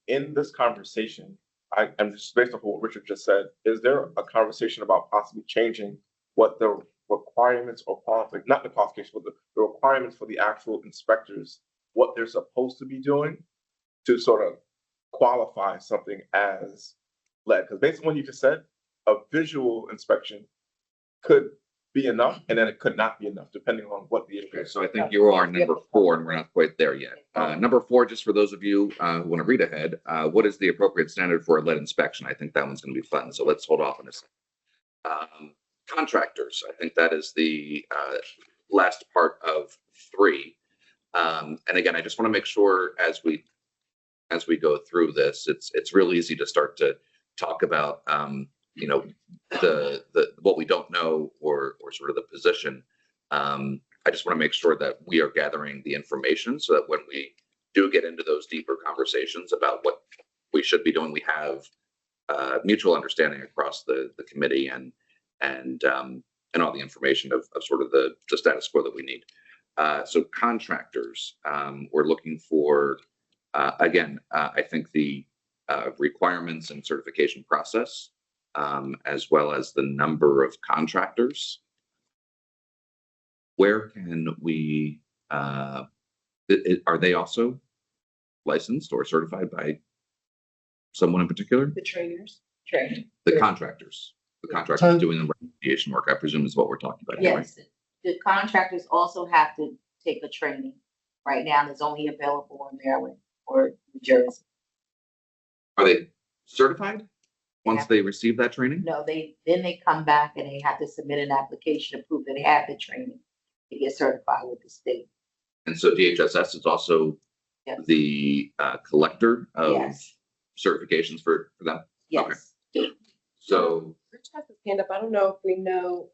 In this conversation, I'm just based on what Richard just said, is there a conversation about possibly changing what the requirements or not the qualifications, but the requirements for the actual inspectors, what they're supposed to be doing to sort of qualify something as lead? Because based on what you just said, a visual inspection could be enough, and then it could not be enough, depending on what the issue is. So I think you are number 4, and we're not quite there yet. Number 4, just for those of you who want to read ahead, what is the appropriate standard for a lead inspection? I think that one's going to be fun. So let's hold off on this. Contractors, I think that is the last part of 3. And again, I just want to make sure as we go through this, it's real easy to start to talk about, you know, the what we don't know or sort of the position. I just want to make sure that we are gathering the information so that when we do get into those deeper conversations about what we should be doing, we have mutual understanding across the committee and all the information of sort of the status quo that we need. So contractors, we're looking for, again, I think the requirements and certification process, as well as the number of contractors. Where can we, are they also licensed or certified by someone in particular? The trainers. Training. The contractors, So- doing the remediation work, I presume is what we're talking about here, right? Yes, the contractors also have to take a training. Right now, it's only available in Maryland or New Jersey. Are they certified once they receive that training? No, then they come back and they have to submit an application to prove that they have the training to get certified with the state. And so DHSS is also Yes. the collector of Yes. certifications for them? Yes. So Rich has his hand up. I don't know if we know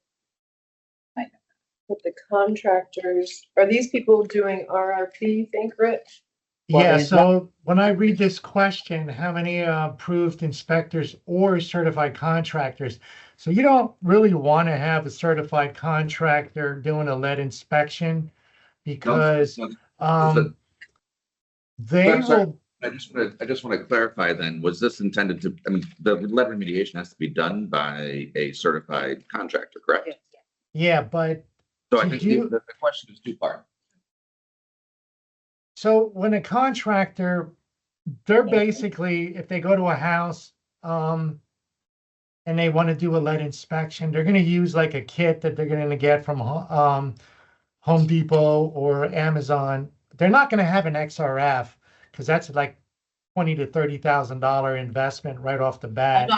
what the contractors, are these people doing RRP, you think, Rich? Well, Yeah, there's so when I read this question, how many approved inspectors or certified contractors? So you don't really want to have a certified contractor doing a lead inspection because they I'm sorry. will, I just want to clarify then, was this intended to, I mean, the lead remediation has to be done by a certified contractor, correct? Yes. yeah, but So I Did think you- the question is two-part. so when a contractor, they're basically, if they go to a house, and they want to do a lead inspection, they're going to use like a kit that they're going to get from, Home Depot or Amazon. They're not going to have an XRF because that's like $20,000 to $30,000 investment right off the bat.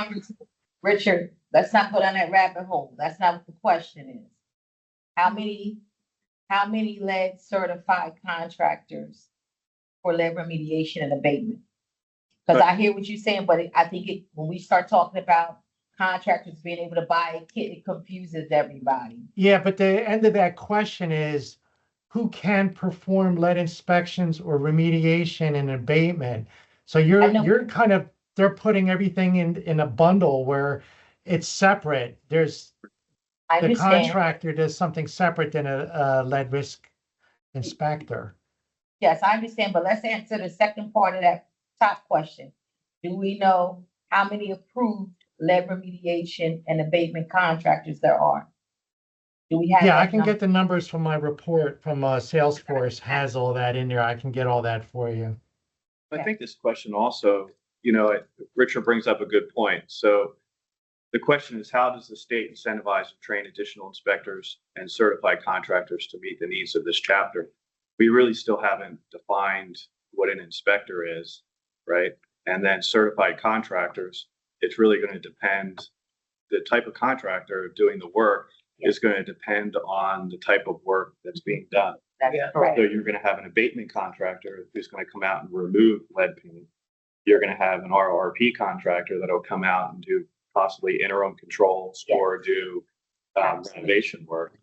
Richard, let's not go down that rabbit hole. That's not what the question is. How many lead certified contractors for lead remediation and abatement? Because I hear what you're saying, but I think when we start talking about contractors being able to buy a kit, it confuses everybody. Yeah, but the end of that question is who can perform lead inspections or remediation and abatement? So I know. you're kind of, they're putting everything in a bundle where it's separate. There's I the understand. contractor does something separate than a lead risk inspector. Yes, I understand, but let's answer the second part of that top question. Do we know how many approved lead remediation and abatement contractors there are? Do we have? Yeah, I that can number? get the numbers from my report from Salesforce has all that in there. I can get all that for you. I think this question also, Richard brings up a good point. So the question is, how does the state incentivize and train additional inspectors and certified contractors to meet the needs of this chapter? We really still haven't defined what an inspector is, right? And then certified contractors, it's really going to depend, the type of contractor doing the work is going to depend on the type of work that's being done. That's Yeah. correct. So you're going to have an abatement contractor who's going to come out and remove lead paint. You're going to have an RRP contractor that'll come out and do possibly interim controls or do renovation work.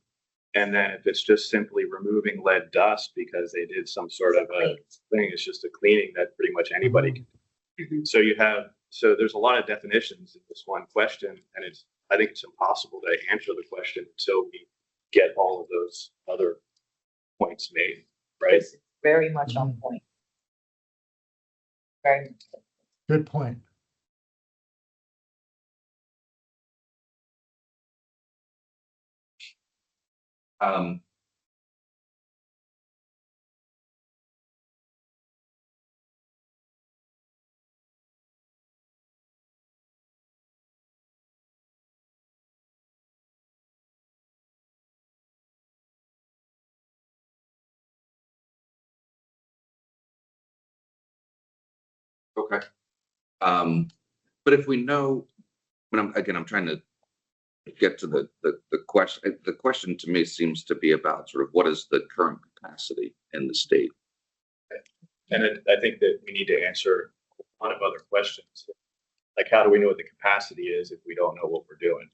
And then if it's just simply removing lead dust because they did some sort of a thing, it's just a cleaning that pretty much anybody can do. So there's a lot of definitions in this one question, and I think it's impossible to answer the question until we get all of those other points made, right? It's very much on point. Very much. Good point. Okay. But if we know, I'm trying to get to the question. The question to me seems to be about sort of what is the current capacity in the state. And I think that we need to answer a lot of other questions. Like, how do we know what the capacity is if we don't know what we're doing?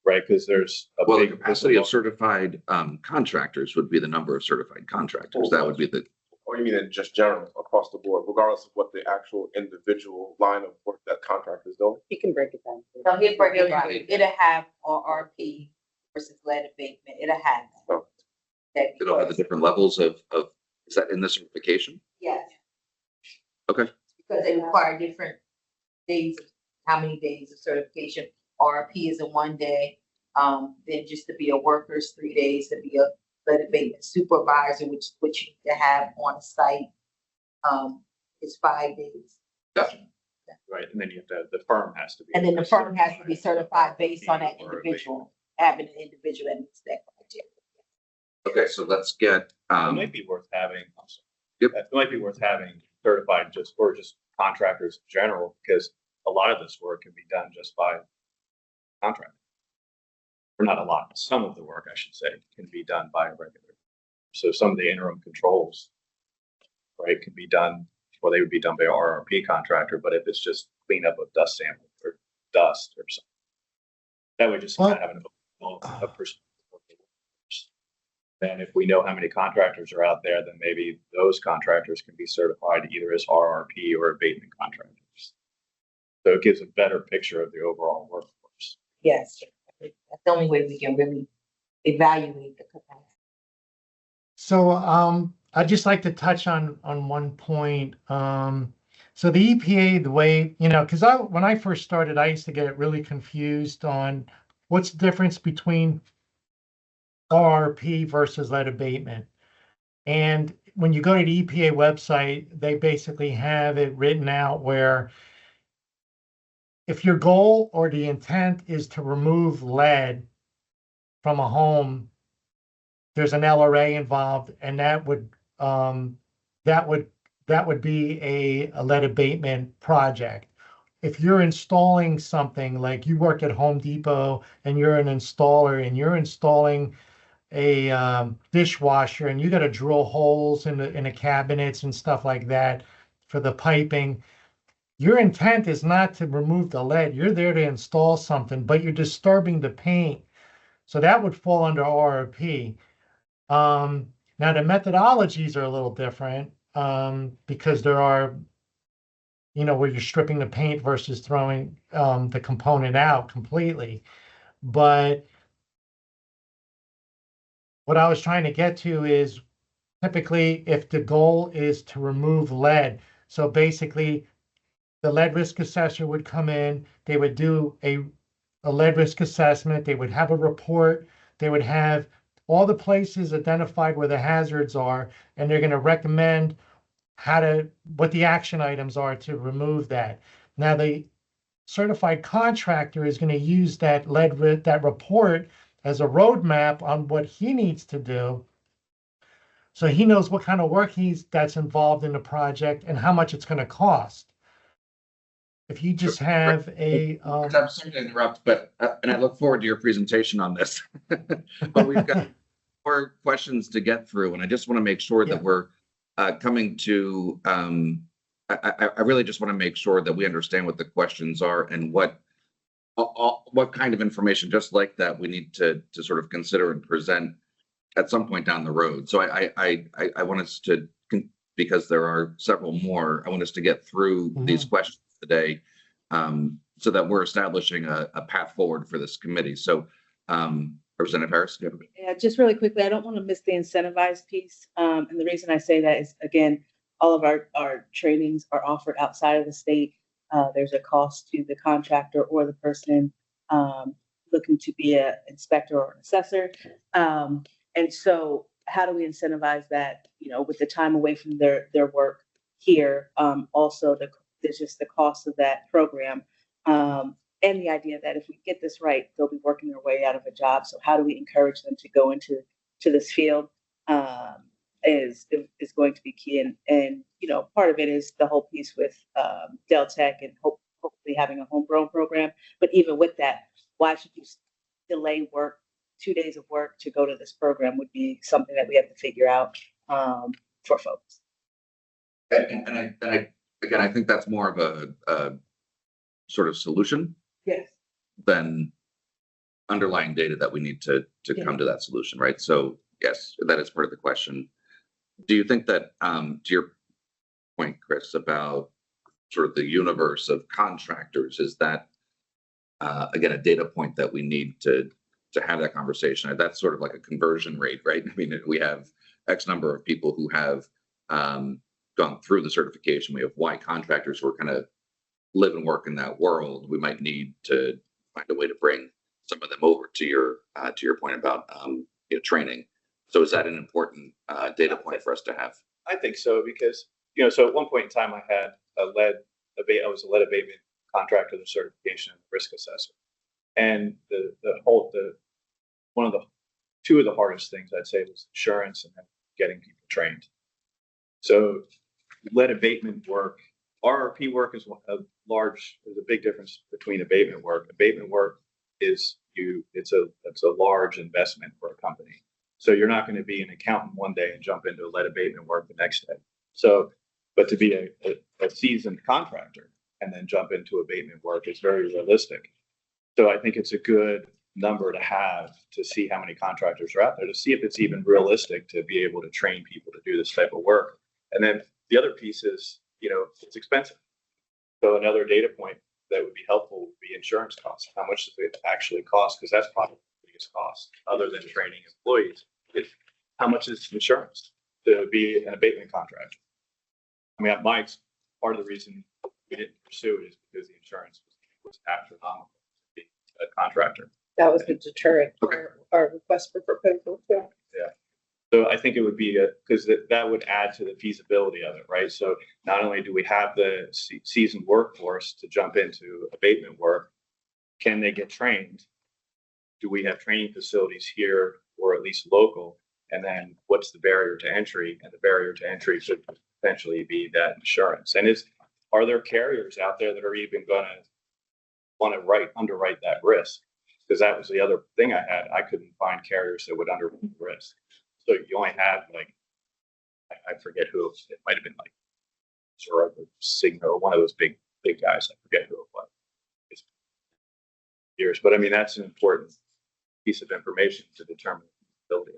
Right, because there's a Well, the big capacity of certified contractors would be the number of certified contractors. That would be the, Or you mean in just general, across the board, regardless of what the actual individual line of work that contractor is doing? You can break it down. So he'll break it down. It'll have RRP versus lead abatement. It'll have that. Oh. That it'll have the different levels of, is that in the certification? Yes. Okay. Because they require different days, how many days of certification. RRP is in 1 day. Then just to be a worker is 3 days, to be a lead abatement supervisor, which you need to have on site, is 5 days. Gotcha. right, and then you have to, the firm has to be. And then the firm has to be certified based on that individual, having an individual that meets that criteria. Okay, so let's get, It might be worth having, I'm sorry. Yep. It might be worth having certified just contractors in general, because a lot of this work can be done just by contract. Or not a lot, some of the work, I should say, can be done by a regular. So some of the interim controls, right, can be done, well, they would be done by an RRP contractor, but if it's just cleanup of dust sample or dust or something, that would just kind of have a perspective. Then if we know how many contractors are out there, then maybe those contractors can be certified either as RRP or abatement contractors. So it gives a better picture of the overall workforce. Yes, that's the only way we can really evaluate the capacity. So I'd just like to touch on one point. So the EPA, the way, because when I first started, I used to get really confused on what's the difference between RRP versus lead abatement. And when you go to the EPA website, they basically have it written out where if your goal or the intent is to remove lead from a home, there's an LRA involved, and that would be a lead abatement project. If you're installing something, like you work at Home Depot and you're an installer and you're installing a dishwasher and you got to drill holes in the cabinets and stuff like that for the piping, your intent is not to remove the lead. You're there to install something, but you're disturbing the paint. So that would fall under RRP. Now the methodologies are a little different because there are, where you're stripping the paint versus throwing the component out completely. But what I was trying to get to is typically if the goal is to remove lead, so basically the lead risk assessor would come in, they would do a lead risk assessment, they would have a report, they would have all the places identified where the hazards are, and they're going to recommend what the action items are to remove that. Now the certified contractor is going to use that report as a roadmap on what he needs to do. So he knows what kind of work that's involved in the project and how much it's going to cost. If you just have I'm sorry to interrupt, but, and I look forward to your presentation on this. But we've got more questions to get through, and I just want to make sure that we're coming to, I really just want to make sure that we understand what the questions are and what kind of information, just like that, we need to sort of consider and present at some point down the road. So I want us to, because there are several more, I want us to get through these questions today, so that we're establishing a path forward for this committee. So, Representative Harris, do you have a- Yeah, just really quickly, I don't want to miss the incentivized piece. And the reason I say that is, again, all of our trainings are offered outside of the state. There's a cost to the contractor or the person looking to be an inspector or an assessor. And so how do we incentivize that, with the time away from their work here? Also, there's just the cost of that program. And the idea that if we get this right, they'll be working their way out of a job. So how do we encourage them to go into this field is going to be key. And part of it is the whole piece with Del Tech and hopefully having a homegrown program. But even with that, why should you delay work 2 days of work to go to this program would be something that we have to figure out for folks. Again, I think that's more of a sort of solution Yes. than underlying data that we need to come to that solution, right? So yes, that is part of the question. Do you think that, to your point, Chris, about sort of the universe of contractors, is that again a data point that we need to have that conversation? That's sort of like a conversion rate, right? I mean, we have X number of people who have gone through the certification. We have Y contractors who are kind of live and work in that world. We might need to find a way to bring some of them over to your point about training. So is that an important data point for us to have? I think so, because, so at one point in time, I had I was a lead abatement contractor, the certification and risk assessor. And two of the hardest things I'd say was insurance and then getting people trained. So lead abatement work, RRP work is there's a big difference between abatement work. Abatement work is it's a large investment for a company. So you're not going to be an accountant one day and jump into lead abatement work the next day. So, but to be a seasoned contractor and then jump into abatement work is very realistic. So I think it's a good number to have to see how many contractors are out there, to see if it's even realistic to be able to train people to do this type of work. And then the other piece is, it's expensive. So another data point that would be helpful would be insurance costs. How much does it actually cost? Because that's probably the biggest cost, other than training employees. How much is insurance to be an abatement contractor? I mean, part of the reason we didn't pursue it is because the insurance was astronomical to be a contractor. That was the deterrent for our request for proposal too. Yeah. So I think it would be because that would add to the feasibility of it, right? So not only do we have the seasoned workforce to jump into abatement work, can they get trained? Do we have training facilities here or at least local? And then what's the barrier to entry? And the barrier to entry should potentially be that insurance. And are there carriers out there that are even going to want to underwrite that risk? Because that was the other thing I had. I couldn't find carriers that would underwrite the risk. So you only have I forget who it might have been, like Zurich or Cigna or one of those big guys. I forget who it was. It's years, but I mean that's an important piece of information to determine the ability.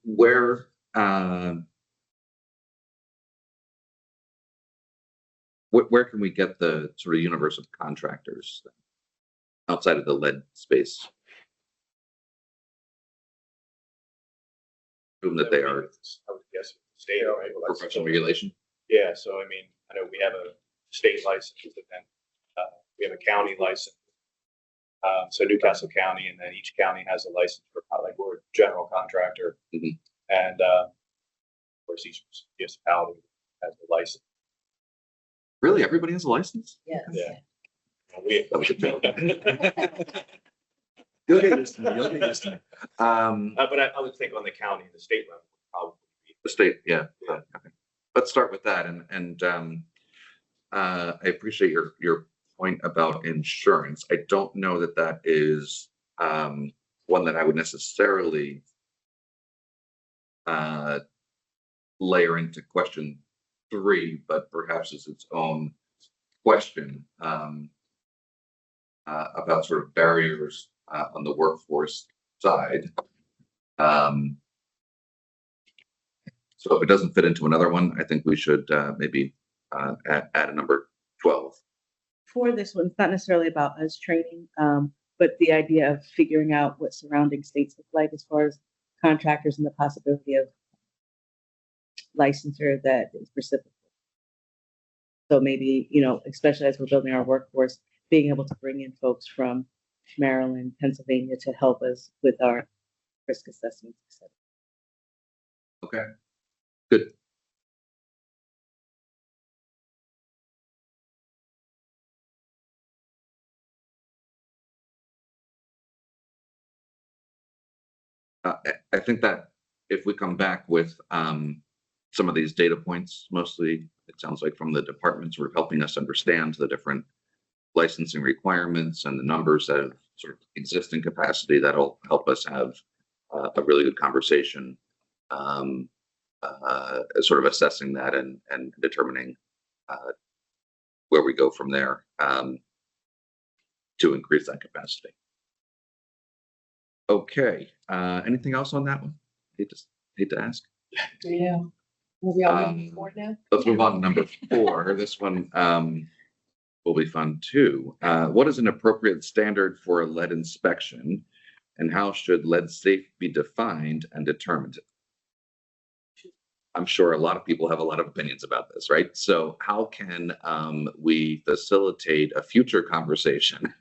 Where can we get the sort of universe of contractors outside of the lead space? Assume that they are I would guess state, right? Well, that's professional regulation. Yeah, so I mean, I know we have a state license, and then we have a county license. So Newcastle County, and then each county has a license for we're a general contractor, and of course each municipality has a license. Really, everybody has a license? Yes. Yeah. You'll get used to me. You'll get used to me. But I would think on the county and the state level, probably The state, yeah. Yeah. Okay. Let's start with that, and I appreciate your point about insurance. I don't know that is one that I would necessarily layer into question 3, but perhaps as its own question about sort of barriers on the workforce side. So if it doesn't fit into another one, I think we should maybe add a number 12. For this one, it's not necessarily about us training, but the idea of figuring out what surrounding states look like as far as contractors and the possibility of licensure that is reciprocal. So maybe, especially as we're building our workforce, being able to bring in folks from Maryland, Pennsylvania to help us with our risk assessments, et cetera. Okay, good. I think that if we come back with some of these data points, mostly it sounds like from the departments, sort of helping us understand the different licensing requirements and the numbers that have sort of existing capacity that'll help us have a really good conversation, sort of assessing that and determining where we go from there to increase that capacity. Okay, anything else on that one? Hate to ask. Yeah. Are we on Um, number 4 now? Let's move on to number 4. This one will be fun too. What is an appropriate standard for a lead inspection, and how should lead safe be defined and determined? I'm sure a lot of people have a lot of opinions about this, right? So how can we facilitate a future conversation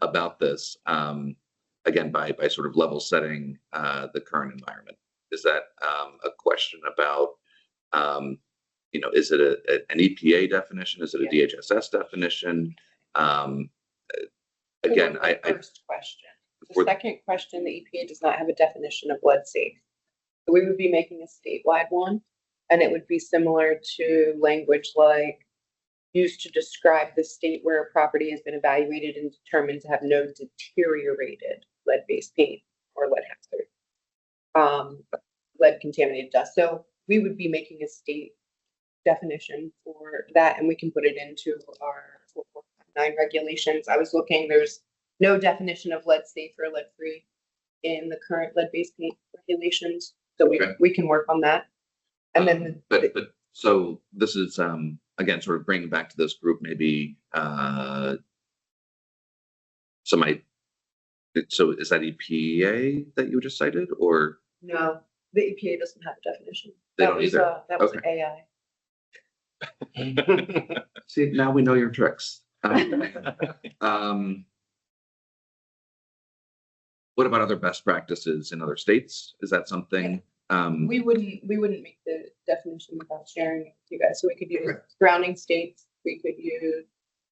about this, again, by sort of level setting the current environment? Is that a question about, is it an EPA definition? Is it a DHSS definition? Again, The first question. The second question, the EPA does not have a definition of lead safe. So we would be making a statewide one, and it would be similar to language like used to describe the state where a property has been evaluated and determined to have no deteriorated lead-based paint or lead hazard, lead contaminated dust. So we would be making a state definition for that, and we can put it into our 449 regulations. I was looking, there's no definition of lead safe or lead free in the current lead-based paint regulations. So we can work on that. And then but so this is again sort of bringing back to this group maybe so is that EPA that you just cited, or no, the EPA doesn't have a definition. They don't either. That was Okay. AI. see, now we know your tricks. What about other best practices in other states? Is that something? We wouldn't make the definition without sharing it with you guys. So we could use surrounding states. We could use,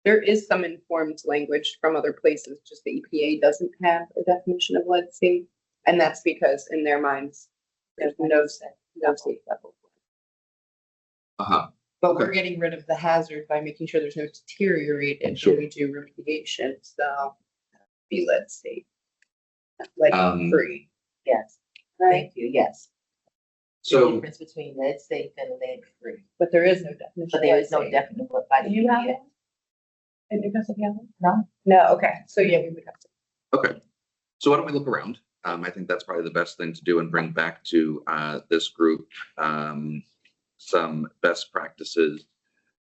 there is some informed language from other places, just the EPA doesn't have a definition of lead safe. And that's because in their minds, there's no safe level. But we're getting rid of the hazard by making sure there's no deteriorated Sure. when we do remediation. So be lead safe, lead free. Yes, Right. thank you, yes. The So difference between lead safe and lead free, But there is no definition. but there of is no lead safe. definite what by the Do you have EPA. one? And you guys have one? No. No, okay. So yeah, we would have to. okay, so why don't we look around? I think that's probably the best thing to do and bring back to this group some best practices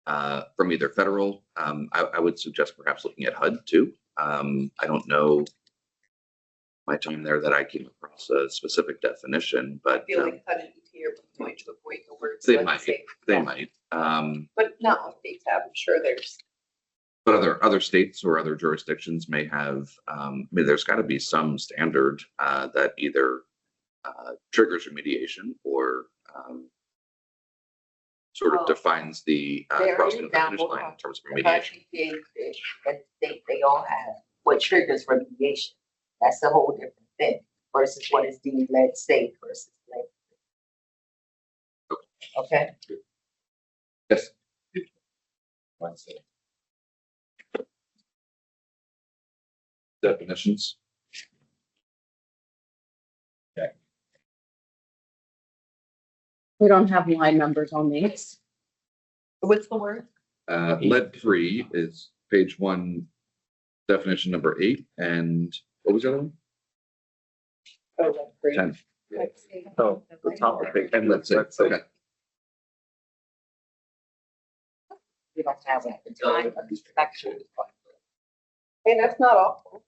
from either federal. I would suggest perhaps looking at HUD too. I don't know my time there that I came across a specific definition, I but feel like HUD and EPA are going to avoid the words. they lead might. safe. They might. But not all states have. I'm sure there's. But other states or other jurisdictions may have. I mean, there's got to be some standard that either triggers remediation or sort of Well, defines the there crossing is of the finish now line in more terms of The remediation. EPA and state, they all have what triggers remediation. That's a whole different thing versus what is deemed lead safe versus lead free. Okay? Yes. Definitions. We don't have line numbers on these. What's the word? Lead free is page 1, definition number 8, and what was the other one? Oh, that's great. 10. So the top of page. And let's say, okay. We don't have at the time of inspection. And that's not awful.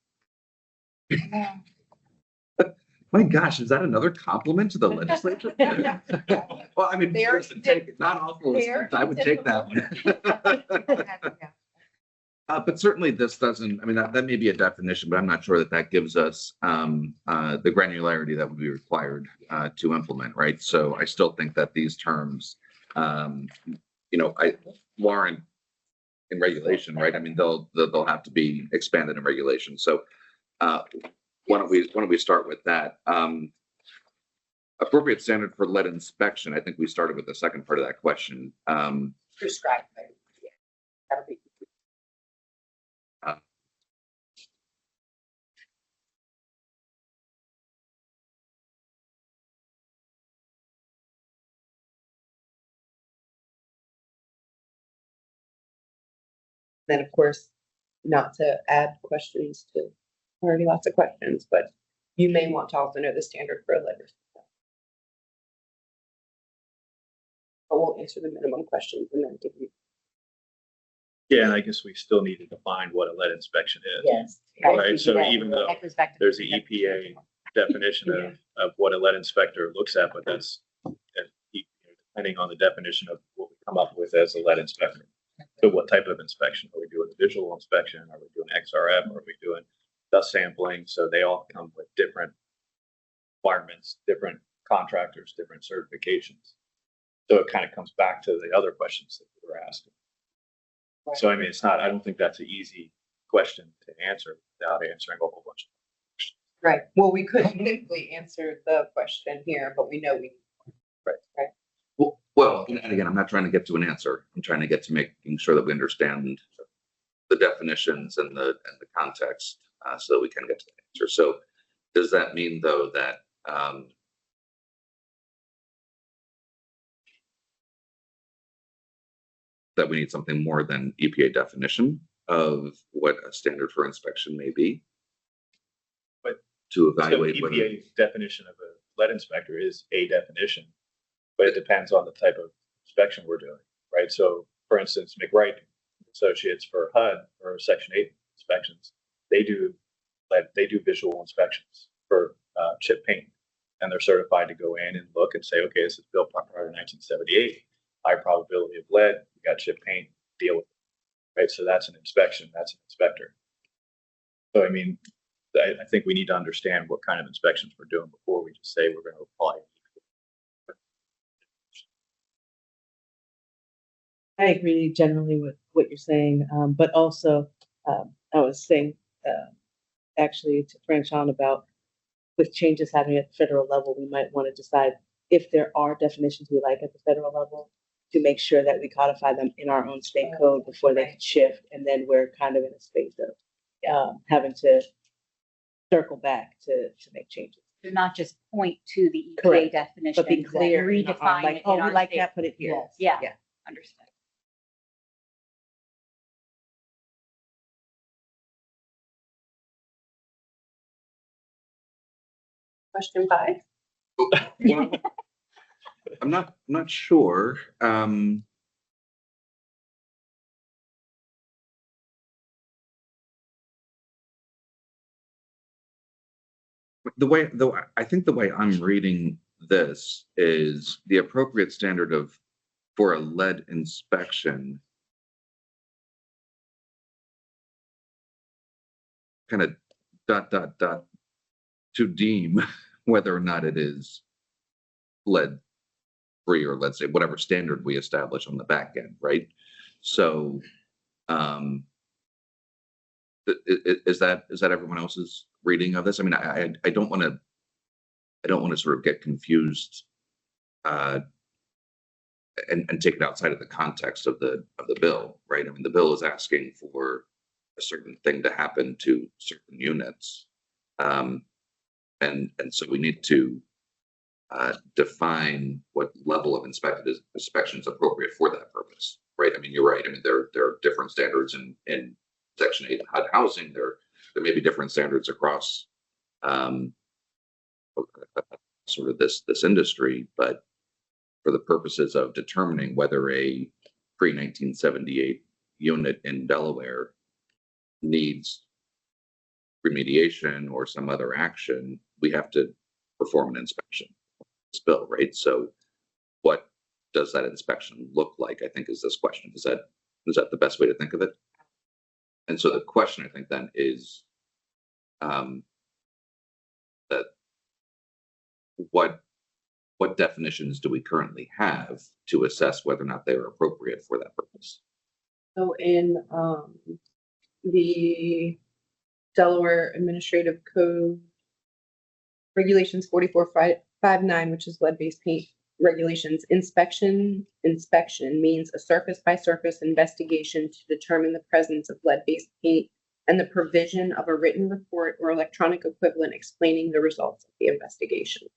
My gosh, is that another compliment to the legislature? Well, I mean, They are- listen, take it. Not awful. they are I would take that one. But certainly this doesn't, I mean, that may be a definition, but I'm not sure that gives us the granularity that would be required to implement, right? So I still think that these terms, I warrant in regulation, right? I mean, they'll have to be expanded in regulation. So why don't we start with that? Appropriate standard for lead inspection. I think we started with the second part of that question. Prescribed. That'll be. Then, of course, not to add questions to already lots of questions, but you may want to also know the standard for a lead risk. But we'll answer the minimum questions and then give you. Yeah, and I guess we still need to define what a lead inspection is. Yes. Right, so even though That goes back to there's the the EPA definition of what a lead inspector looks at, but that's depending on the definition of what we come up with as a lead inspector. So what type of inspection? Are we doing a visual inspection? Are we doing XRF? Are we doing dust sampling? So they all come with different requirements, different contractors, different certifications. So it kind of comes back to the other questions that we were asking. So I mean, it's not, I don't think that's an easy question to answer without answering a whole bunch of questions. Right. Well, we could technically answer the question here, but we know we. Right. Well, and again, I'm not trying to get to an answer. I'm trying to get to making sure that we understand the definitions and the context, so that we can get to the answer. So does that mean, though, that that we need something more than EPA definition of what a standard for inspection may be? But to so evaluate whether EPA's definition of a lead inspector is a definition, but it depends on the type of inspection we're doing, right? So for instance, McWright Associates for HUD or Section 8 inspections, they do visual inspections for chip paint, and they're certified to go in and look and say, okay, this is built prior to 1978, high probability of lead, you got chip paint, deal with it, right? So that's an inspection, that's an inspector. So I mean, I think we need to understand what kind of inspections we're doing before we just say we're going to apply. I agree generally with what you're saying, but also I was saying actually to Franchon about with changes happening at the federal level, we might want to decide if there are definitions we like at the federal level to make sure that we codify them in our own state code before they can shift, and then we're kind of in a space of having to circle back to make changes. To not just point to the EPA Correct. definition, But be clear, in our- redefine like, it oh, in we our like state. that, put it here. Yes. Yeah, Yeah. understood. Question 5. well, I'm not sure. I think the way I'm reading this is the appropriate standard of for a lead inspection kind of ... to deem whether or not it is lead free or let's say whatever standard we establish on the back end, right? So is that everyone else's reading of this? I mean, I don't want to sort of get confused and take it outside of the context of the bill, right? I mean, the bill is asking for a certain thing to happen to certain units, and so we need to define what level of inspection is appropriate for that purpose, right? I mean, you're right. I mean, there are different standards in Section 8 HUD housing. There may be different standards across sort of this industry, but for the purposes of determining whether a pre-1978 unit in Delaware needs remediation or some other action, we have to perform an inspection. This bill, right? So what does that inspection look like, I think, is this question. Is that the best way to think of it? And so the question, I think, then is that what definitions do we currently have to assess whether or not they are appropriate for that purpose? So in the Delaware Administrative Code Regulations 4459, which is lead-based paint regulations, inspection means a surface by surface investigation to determine the presence of lead-based paint and the provision of a written report or electronic equivalent explaining the results of the investigation.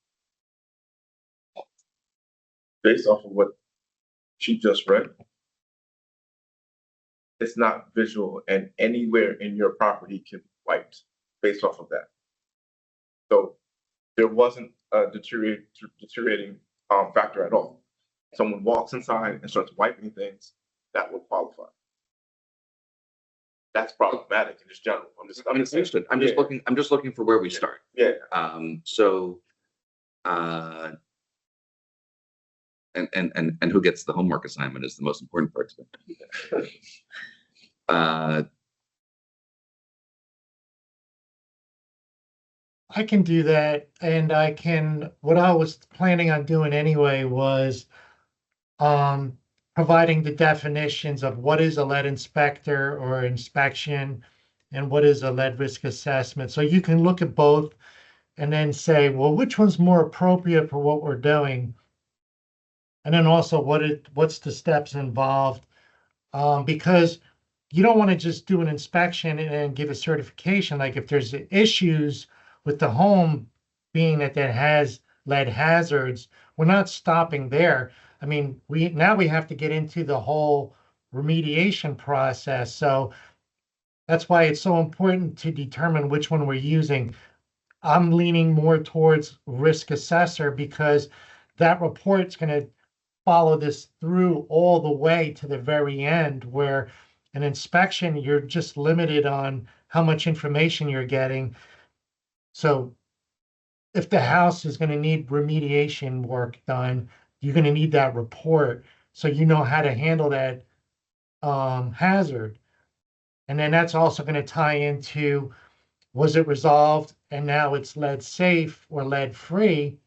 Based off of what she just read, it's not visual and anywhere in your property can be wiped based off of that. So there wasn't a deteriorating factor at all. Someone walks inside and starts wiping things, that would qualify. That's problematic in just general. I'm just Understood. I'm just yeah. looking for where we start. Yeah. And who gets the homework assignment is the most important part to it. I can do that, and I can, what I was planning on doing anyway was providing the definitions of what is a lead inspector or inspection and what is a lead risk assessment. So you can look at both and then say, well, which one's more appropriate for what we're doing? And then also what's the steps involved? Because you don't want to just do an inspection and then give a certification. Like if there's issues with the home being that it has lead hazards, we're not stopping there. I mean, we have to get into the whole remediation process. So that's why it's so important to determine which one we're using. I'm leaning more towards risk assessor because that report's going to follow this through all the way to the very end, where an inspection, you're just limited on how much information you're getting. So if the house is going to need remediation work done, you're going to need that report so you know how to handle that hazard. And then that's also going to tie into, was it resolved and now it's lead safe or lead free?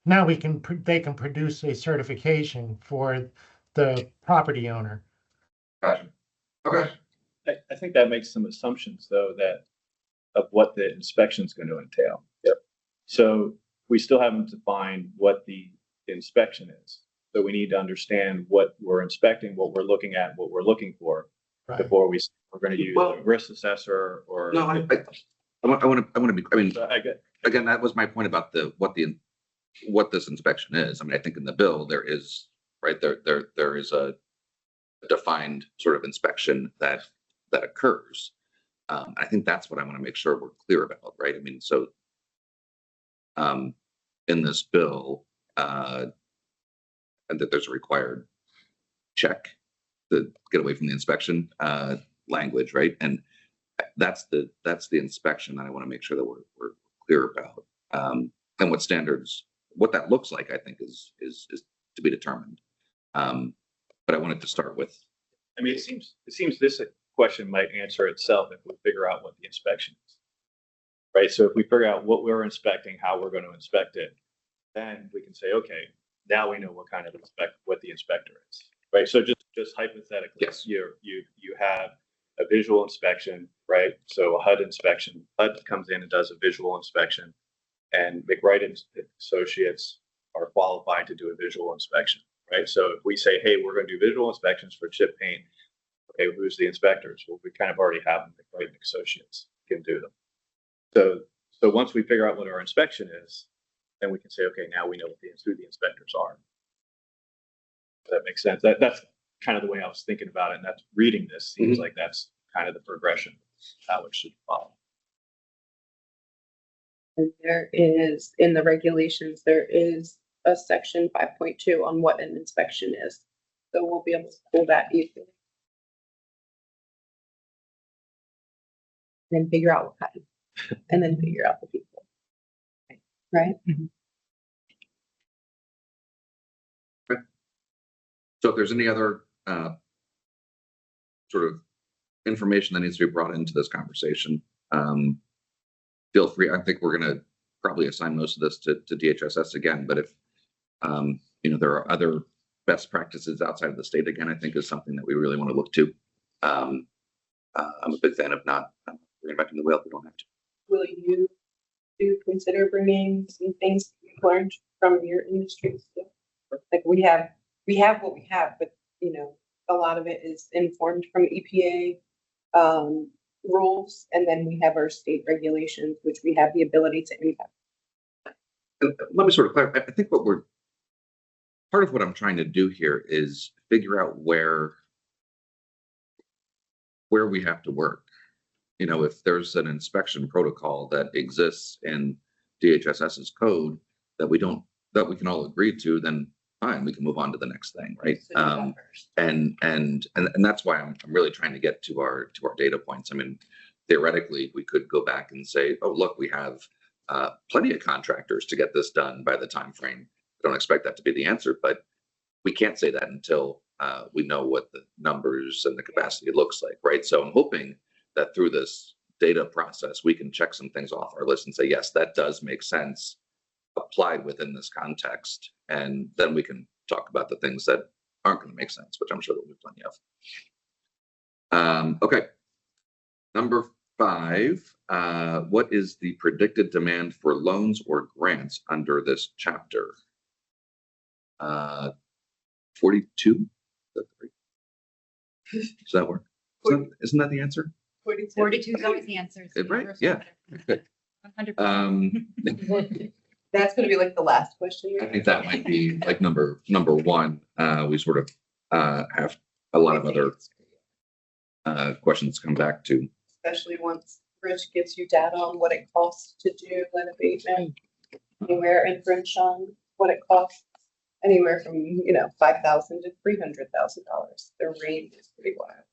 Now they can produce a certification for the property owner. Gotcha. Okay. I think that makes some assumptions though that of what the inspection is going to entail. Yep. So we still haven't defined what the inspection is. So we need to understand what we're inspecting, what we're looking at, what we're looking for before we're going to use a risk assessor or. No, I want to be. I mean, So I get, again, that was my point about what this inspection is. I mean, I think in the bill there is there is a defined sort of inspection that occurs. I think that's what I want to make sure we're clear about, right? I mean, so in this bill, and that there's a required check to get away from the inspection language, right? And that's the inspection that I want to make sure that we're clear about. And what standards, what that looks like, I think is to be determined. But I wanted to start with. I mean, it seems this question might answer itself if we figure out what the inspection is, right? So if we figure out what we're inspecting, how we're going to inspect it, then we can say, okay, now we know what kind of what the inspector is, right? So just hypothetically, yes, you have a visual inspection, right? So a HUD inspection, HUD comes in and does a visual inspection, and McWright and Associates are qualified to do a visual inspection, right? So if we say, hey, we're going to do visual inspections for chip paint, okay, who's the inspectors? Well, we kind of already have them. McWright and Associates can do them. So once we figure out what our inspection is, then we can say, okay, now we know who the inspectors are. Does that make sense? That's kind of the way I was thinking about it. And that's reading this seems like that's kind of the progression, how it should follow. And there is, in the regulations, there is a section 5.2 on what an inspection is. So we'll be able to pull that easily. Then figure out what kind, and then figure out the people. Right? So if there's any other sort of information that needs to be brought into this conversation, feel free. I think we're going to probably assign most of this to DHSS again, but if there are other best practices outside of the state, again, I think is something that we really want to look to. I'm a big fan of not bringing back in the whale if we don't have to. Will you consider bringing some things you've learned from your industry still? Like we have what we have, but a lot of it is informed from EPA rules, and then we have our state regulations, which we have the ability to impact. Let me sort of clarify. I think part of what I'm trying to do here is figure out where where we have to work. You know, if there's an inspection protocol that exists in DHSS's code that we can all agree to, then fine, we can move on to the next thing, right? And that's why I'm really trying to get to our data points. I mean, theoretically, we could go back and say, oh, look, we have plenty of contractors to get this done by the time frame. I don't expect that to be the answer, but we can't say that until we know what the numbers and the capacity looks like, right? So I'm hoping that through this data process, we can check some things off our list and say, yes, that does make sense applied within this context. And then we can talk about the things that aren't going to make sense, which I'm sure there'll be plenty of. Okay. Number 5, what is the predicted demand for loans or grants under this chapter? 42? Does that work? Isn't that the answer? 42 is always the answer. It's Right? universal. Yeah. Good. 100%. That's gonna be like the last question. I think that might be like number 1. We sort of have a lot of other questions to come back to. Especially once Rich gives you data on what it costs to do an abatement. Anywhere in French on what it costs, anywhere from, $5,000 to $300,000. The range is pretty wild.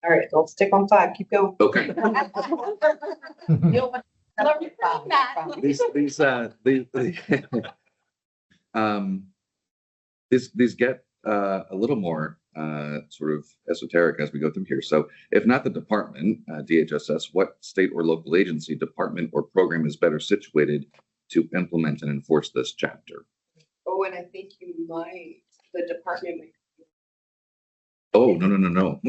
All right, don't stick on 5, keep going. Okay. These get a little more sort of esoteric as we go through here. So if not the department, DHSS, what state or local agency, department, or program is better situated to implement and enforce this chapter? Oh, and I think you might, the department. Oh, no.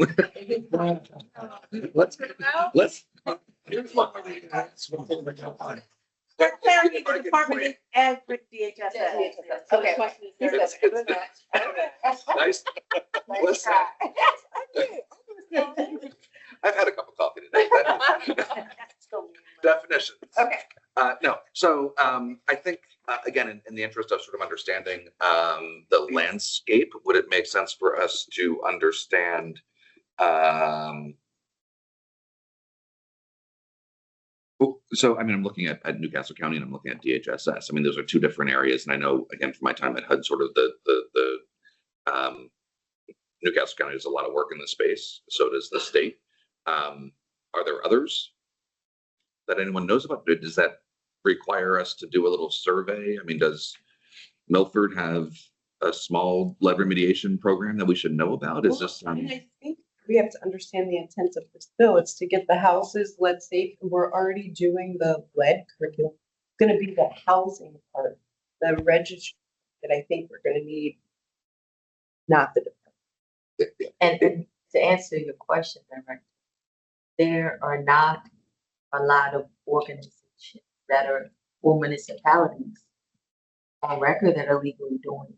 let's here's what Clarity, the department is as with DHS. Okay. Nice. Listen, I've had a cup of coffee today. Definitions. Okay. No, so I think, again, in the interest of sort of understanding the landscape, would it make sense for us to understand so, I mean, I'm looking at Newcastle County and I'm looking at DHSS. I mean, those are 2 different areas. And I know, again, from my time at HUD, sort of the Newcastle County does a lot of work in this space. So does the state. Are there others that anyone knows about? Does that require us to do a little survey? I mean, does Milford have a small lead remediation program that we should know about? Is this? I think we have to understand the intent of this bill. It's to get the houses lead safe. And we're already doing the lead curriculum. It's going to be the housing part, the registry that I think we're going to need, not the department. And to answer your question, Director, there are not a lot of organizations that are, or municipalities on record that are legally doing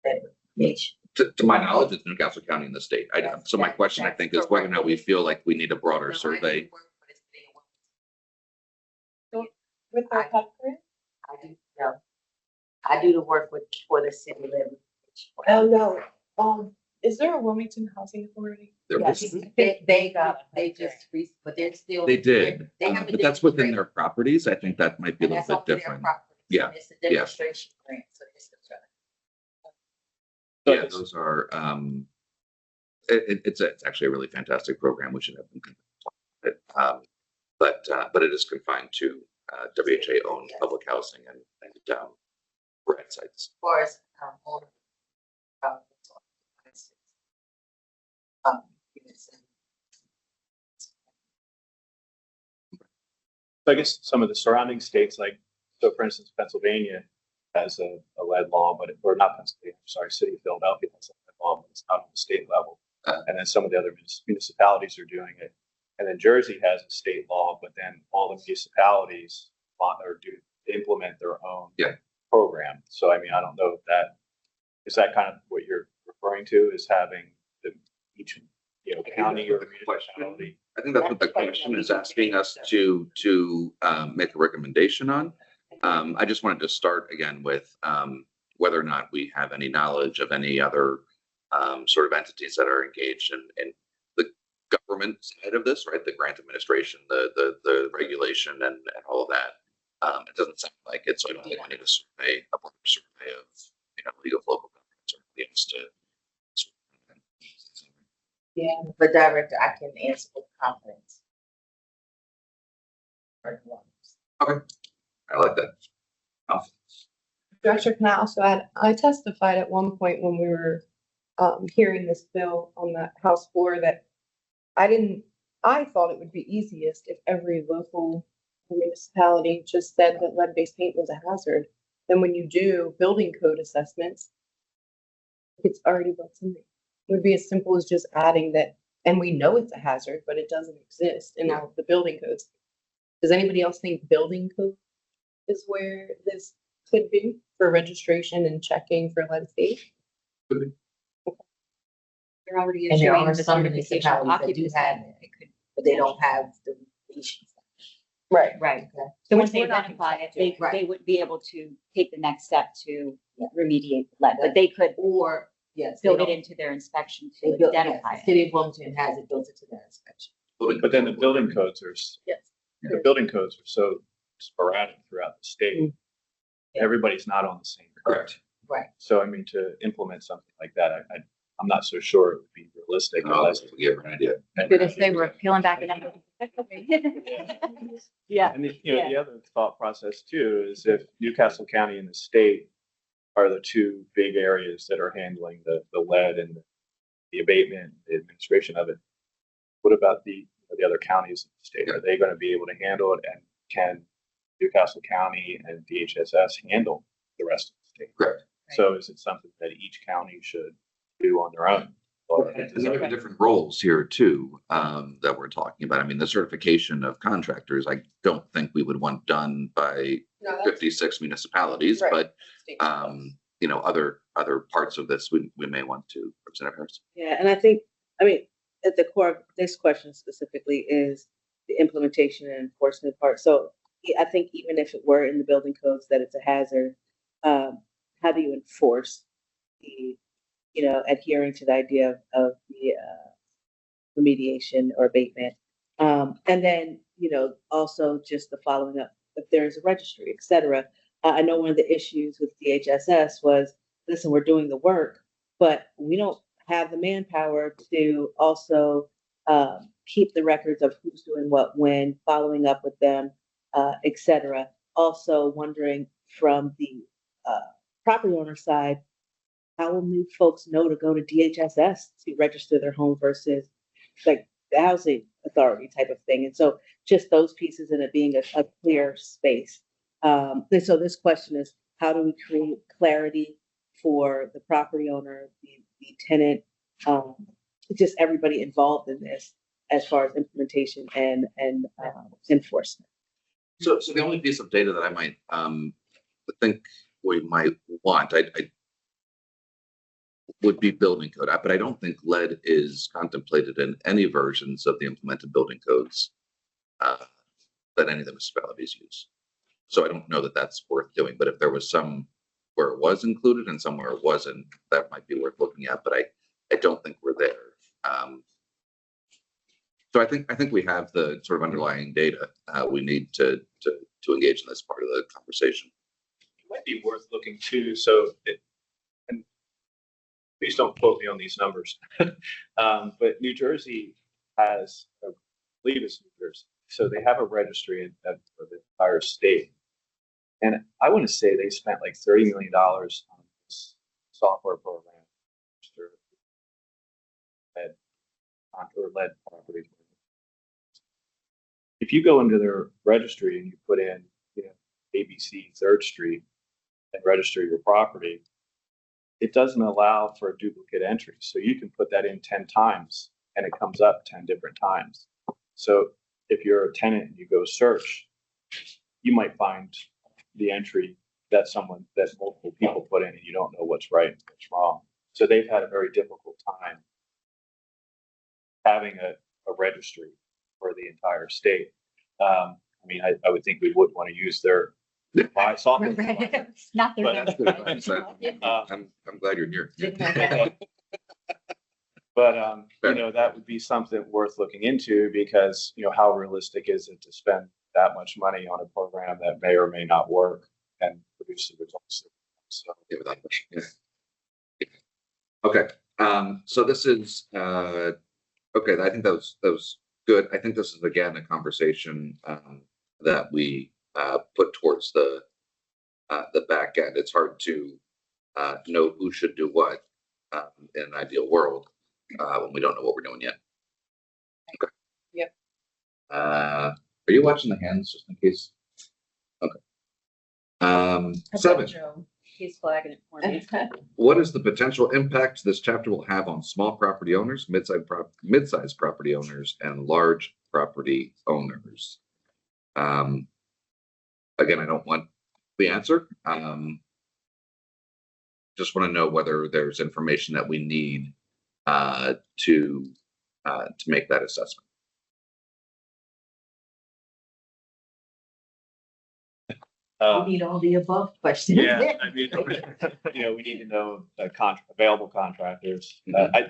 that remediation. To my knowledge, it's Newcastle County in the state. So my question, I think, is whether or not we feel like we need a broader survey. With our HUD grant? I do the work for the city level. Oh, no. Is there a Wilmington Housing Authority? There Yeah, was, they just, but they're still. they did, They have a but that's within different their properties. I think that might be a grant, and little that's bit only their different. properties, Yeah, and it's a demonstration grant, so it's the Yeah, those are, it's actually a really fantastic program. We should have them. But it is confined to WHA owned public housing and rent sites. as far as owner. So I guess some of the surrounding states, like, so for instance, Pennsylvania has a lead law, or not Pennsylvania, sorry, city of Philadelphia has a lead law, but it's not on the state level. And then some of the other municipalities are doing it. And then Jersey has a state law, but then all the municipalities implement their own program. So, I mean, I don't know if is that kind of what you're referring to, is having each county or municipality? I think that's what the question is asking us to make a recommendation on. I just wanted to start again with whether or not we have any knowledge of any other sort of entities that are engaged in the government side of this, right? The grant administration, the regulation and all of that. It doesn't sound like it, so I don't think we need a survey, a broader survey of, League of Local Governments or anything else to. Yeah, but Director, I can answer with confidence. Okay, I like that. Director, can I also add, I testified at one point when we were hearing this bill on the House floor that I thought it would be easiest if every local municipality just said that lead-based paint was a hazard. Then when you do building code assessments, it's already built in there. It would be as simple as just adding that, and we know it's a hazard, but it doesn't exist in all of the building codes. Does anybody else think building code is where this could be for registration and checking for lead safe? They're already And there issuing are the some certification of municipalities that do have occupancy. it, but they don't have the leash. Right. Right. Okay. So once Which they we're not identify it, they Right. would be able to take the next step to Yeah. remediate the lead, but they could Or, yes. they build it don't- into their inspection they to built- yes, identify the it. City of Wilmington has it built into their inspection. But then the building codes are, Yes. the building codes are so sporadic throughout the state. Yeah. Everybody's not on the same. code. Correct. Right. So I mean, to implement something like that, I'm not so sure it would be realistic unless. We give her an idea. Good if they were peeling back the number. Yeah. And the other thought process too is if Newcastle County and the state are the two big areas that are handling the lead and the abatement, the administration of it, what about the other counties in the state? Are they going to be able to handle it? And can Newcastle County and DHSS handle the rest of the state? Correct. So is it something that each county should do on their own? Or And there are different roles here too, that we're talking about. I mean, the certification of contractors, I don't think we would want done by No, that's 56 municipalities, Right. but, other parts of this, we may want to, Representative Harris. Yeah, and I mean, at the core of this question specifically is the implementation and enforcement part. So I think even if it were in the building codes that it's a hazard, how do you enforce the, adhering to the idea of the remediation or abatement? And then, also just the following up, if there's a registry, et cetera. I know one of the issues with DHSS was, listen, we're doing the work, but we don't have the manpower to also keep the records of who's doing what, when, following up with them, et cetera. Also wondering from the property owner side, how will new folks know to go to DHSS to register their home versus like the housing authority type of thing? And so just those pieces and it being a clear space. And so this question is, how do we create clarity for the property owner, the tenant, just everybody involved in this as far as implementation and enforcement? So the only piece of data that I might think we might want, I would be building code, but I don't think lead is contemplated in any versions of the implemented building codes that any of the municipalities use. So I don't know that that's worth doing, but if there was some where it was included and somewhere it wasn't, that might be worth looking at, but I don't think we're there. So I think we have the sort of underlying data we need to engage in this part of the conversation. It might be worth looking too. So, and please don't quote me on these numbers, but New Jersey has, I believe it's New Jersey, so they have a registry for the entire state. And I want to say they spent like $30 million on this software program for lead properties. If you go into their registry and you put in, ABC 3rd Street and register your property, it doesn't allow for a duplicate entry. So you can put that in 10 times and it comes up 10 different times. So if you're a tenant and you go search, you might find the entry that multiple people put in and you don't know what's right and what's wrong. So they've had a very difficult time having a registry for the entire state. I mean, I would think we would want to use their software. Not their. But- That's good advice. I'm glad you're here. But, Fair. that would be something worth looking into because, how realistic is it to spend that much money on a program that may or may not work and produce the results? So, Yeah, without question. Yeah. Okay, so this is, okay, I think that was good. I think this is again a conversation, that we, put towards the back end. It's hard to, know who should do what, in an ideal world, when we don't know what we're doing yet. Okay. Yep. Are you watching the hands just in case? Okay. 7. He's flagging it for me. What is the potential impact this chapter will have on small property owners, mid-sized property owners, and large property owners? Again, I don't want the answer. Just want to know whether there's information that we need to make that assessment. We need all the above questions. Yeah, I mean, we need to know available contractors.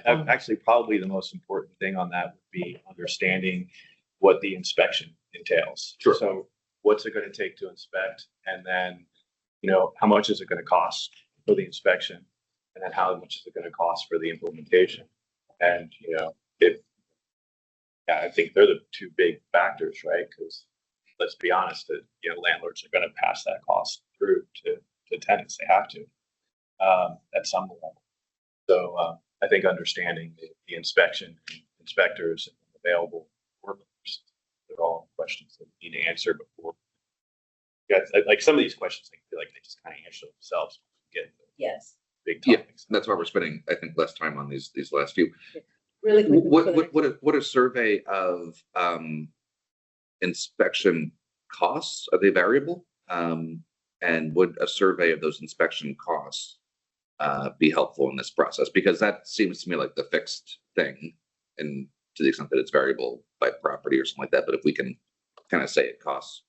Actually, probably the most important thing on that would be understanding what the inspection entails. Sure. So what's it going to take to inspect? And then, how much is it going to cost for the inspection? And then how much is it going to cost for the implementation? And, I think they're the two big factors, right? Because let's be honest, that landlords are going to pass that cost through to tenants. They have to at some level. So I think understanding the inspectors, and available workers, they're all questions that we need to answer before. Yeah, like some of these questions, I feel like they just kind of answer themselves. Get Yes. big Yeah, topics. that's why we're spending, I think, less time on these last few. Really quick. What a survey of inspection costs, are they variable? And would a survey of those inspection costs be helpful in this process? Because that seems to me like the fixed thing, and to the extent that it's variable by property or something like that. But if we can kind of say it costs,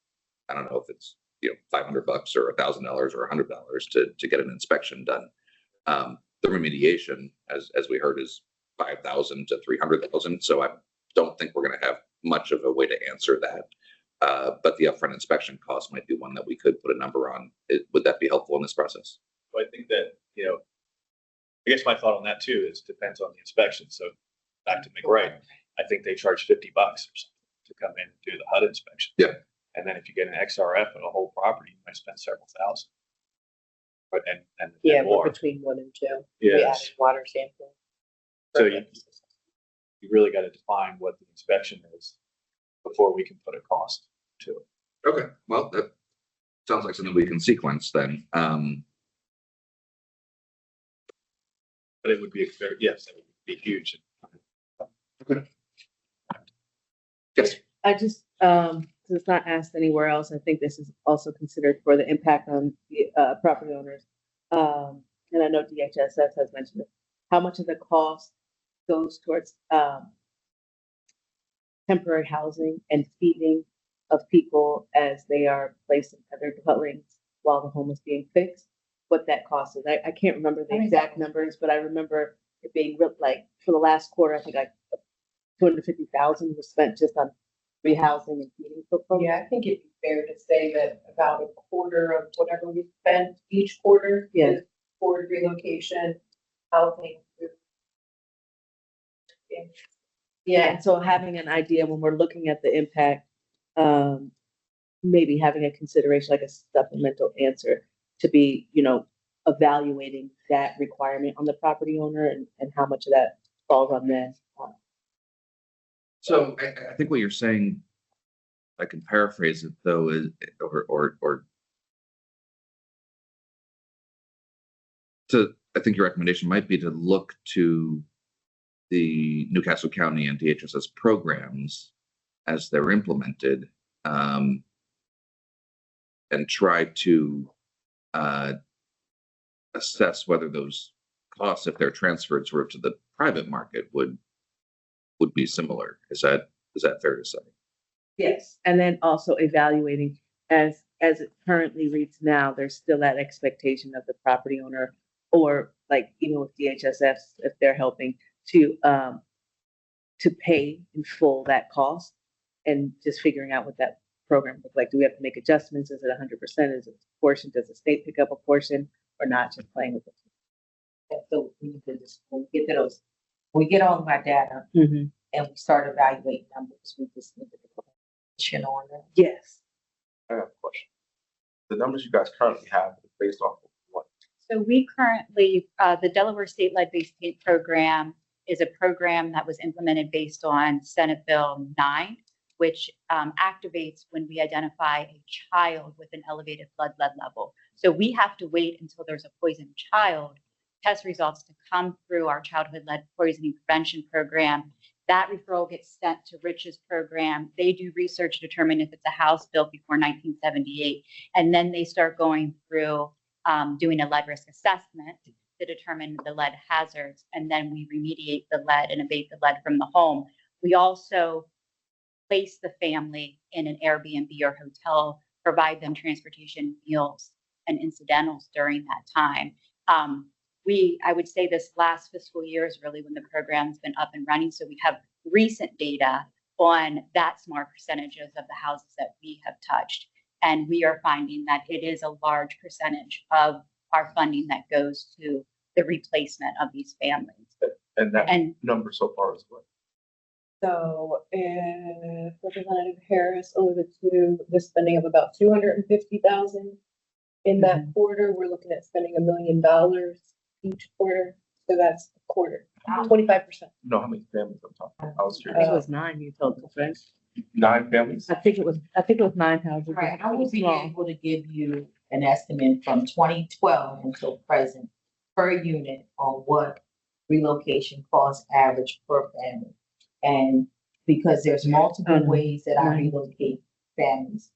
I don't know if it's $500 or $1,000 or $100 to get an inspection done. The remediation, as we heard, is $5,000 to $300,000. So I don't think we're going to have much of a way to answer that. But the upfront inspection cost might be one that we could put a number on. Would that be helpful in this process? So I think that, I guess my thought on that too is depends on the inspection. So back to McRae, I think they charge $50 or something to come in and do the HUD inspection. Yeah. And then if you get an XRF on a whole property, you might spend several thousand. But and Yeah, more. we're between 1 and 2. We Yes. added water sampling. So you really got to define what the inspection is before we can put a cost to it. Okay, well, that sounds like something we can sequence then. But it would be it would be huge. Yes. I just, it's not asked anywhere else. I think this is also considered for the impact on the property owners. And I know DHSS has mentioned it. How much of the cost goes towards temporary housing and feeding of people as they are placed in other dwellings while the home is being fixed? What that cost is. I can't remember the exact numbers, but I remember it being like for the last quarter, I think like 250,000 was spent just on rehousing and feeding for folks. Yeah, I think it'd be fair to say that about a quarter of whatever we spend each quarter Yeah. is for relocation, housing. Food. Yeah, and so having an idea when we're looking at the impact, maybe having a consideration like a supplemental answer to be, evaluating that requirement on the property owner and how much of that falls on them. So I think what you're saying, I can paraphrase it though, is I think your recommendation might be to look to the Newcastle County and DHSS programs as they're implemented, and try to assess whether those costs, if they're transferred sort of to the private market, would be similar. Is that fair to say? Yes, and then also evaluating as it currently reads now, there's still that expectation of the property owner or like even with DHSS, if they're helping to pay in full that cost, and just figuring out what that program looks like. Do we have to make adjustments? Is it 100%? Is it a portion? Does the state pick up a portion or not? Just playing with it. And so we need to just, when we get to those, when we get all of our data Mm-hmm. and we start evaluating numbers, we just need to put attention on that. Yes. I have a question. The numbers you guys currently have is based off of what? So we currently, the Delaware State Lead-Based Paint Program is a program that was implemented based on Senate Bill 9, which activates when we identify a child with an elevated blood lead level. So we have to wait until there's a poisoned child, test results to come through our childhood lead poisoning prevention program. That referral gets sent to Rich's program. They do research to determine if it's a house built before 1978. And then they start going through doing a lead risk assessment to determine the lead hazards. And then we remediate the lead and abate the lead from the home. We also place the family in an Airbnb or hotel, provide them transportation, meals, and incidentals during that time. I would say this last fiscal year is really when the program's been up and running. So we have recent data on that small percentages of the houses that we have touched. And we are finding that it is a large percentage of our funding that goes to the replacement of these families. And that And number so far is what? So if Representative Harris alluded to the spending of about 250,000 in that quarter, we're looking at spending $1 million each quarter. So that's a quarter, 25%. No, how many families I'm talking? I was I think curious. it was 9 you told us, right? 9 families? I think it was 9 houses. Right, I will be Small. able to give you an estimate from 2012 until present per unit on what relocation costs average per family. And because there's multiple ways that I relocate families.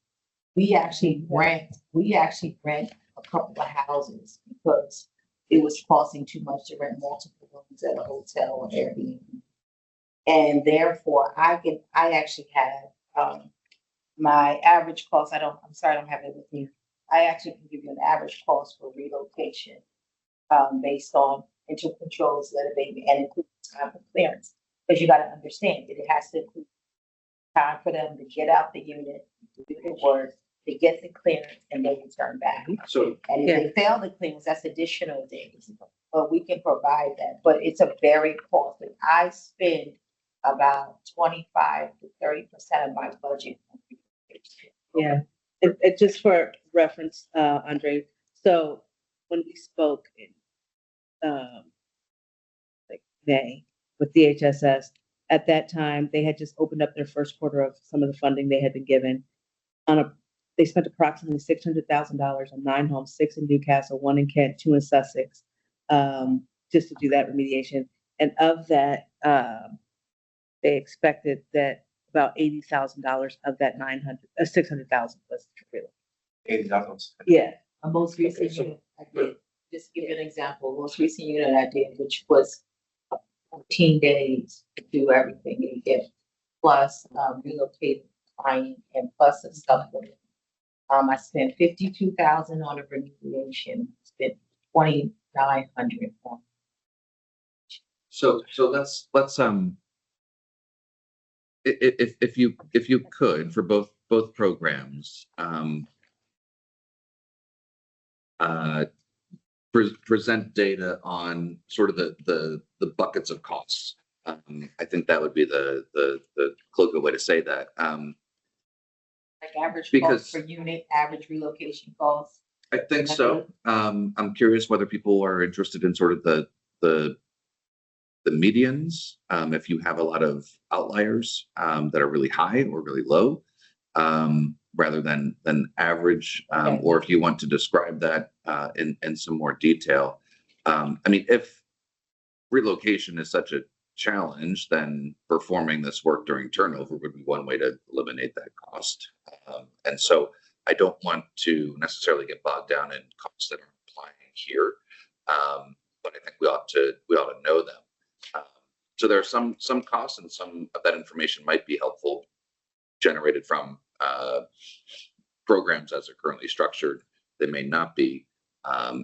We actually rent a couple of houses because it was costing too much to rent multiple rooms at a hotel or Airbnb. And therefore I actually have, my average cost, I'm sorry, I don't have it with me. I actually can give you an average cost for relocation, based on internal controls, lead abatement, and include time for clearance. Because you gotta understand that it has to include time for them to get out the unit, to do the work, to get the clearance, and then return back. So, And if they fail the clearance, that's additional days, but we can provide that, but it's a very costly. I spend about 25 to 30% of my budget. Yeah, it just for reference, Andre, so when we spoke in, like May with DHSS, at that time, they had just opened up their first quarter of some of the funding they had been given. They spent approximately $600,000 on 9 homes, 6 in Newcastle, 1 in Kent, 2 in Sussex, just to do that remediation. And of that, they expected that about $80,000 of that 600,000 was real. 80,000. Yeah. A most recent unit I did, just to give you an example, most recent unit I did, which was 14 days to do everything you get, plus relocate client and plus some stuff with it. I spent 52,000 on a remediation, spent 2,900 on. so let's if you could for both programs, present data on sort of the buckets of costs. I think that would be the cloaker way to say that. Like average Because- cost per unit, average relocation cost. I think so. I'm curious whether people are interested in sort of the medians, if you have a lot of outliers that are really high or really low, rather than average, or if you want to describe that in some more detail. I mean, if relocation is such a challenge, then performing this work during turnover would be one way to eliminate that cost. And so I don't want to necessarily get bogged down in costs that are applying here, but I think we ought to know them. So there are some costs, and some of that information might be helpful, generated from programs as they're currently structured. They may not be,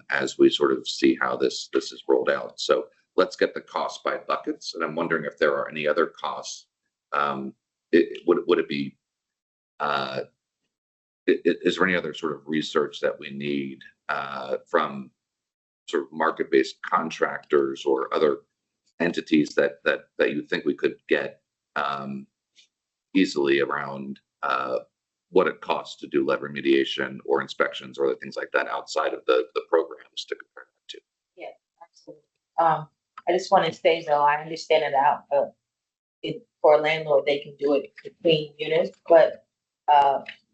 as we sort of see how this is rolled out. So let's get the cost by buckets. And I'm wondering if there are any other costs. Would it be, is there any other sort of research that we need from sort of market-based contractors or other entities that you think we could get easily around what it costs to do lead remediation or inspections or other things like that outside of the programs to compare that to? Yeah, absolutely. I just want to say though, I understand it out, for a landlord, they can do it between units, but,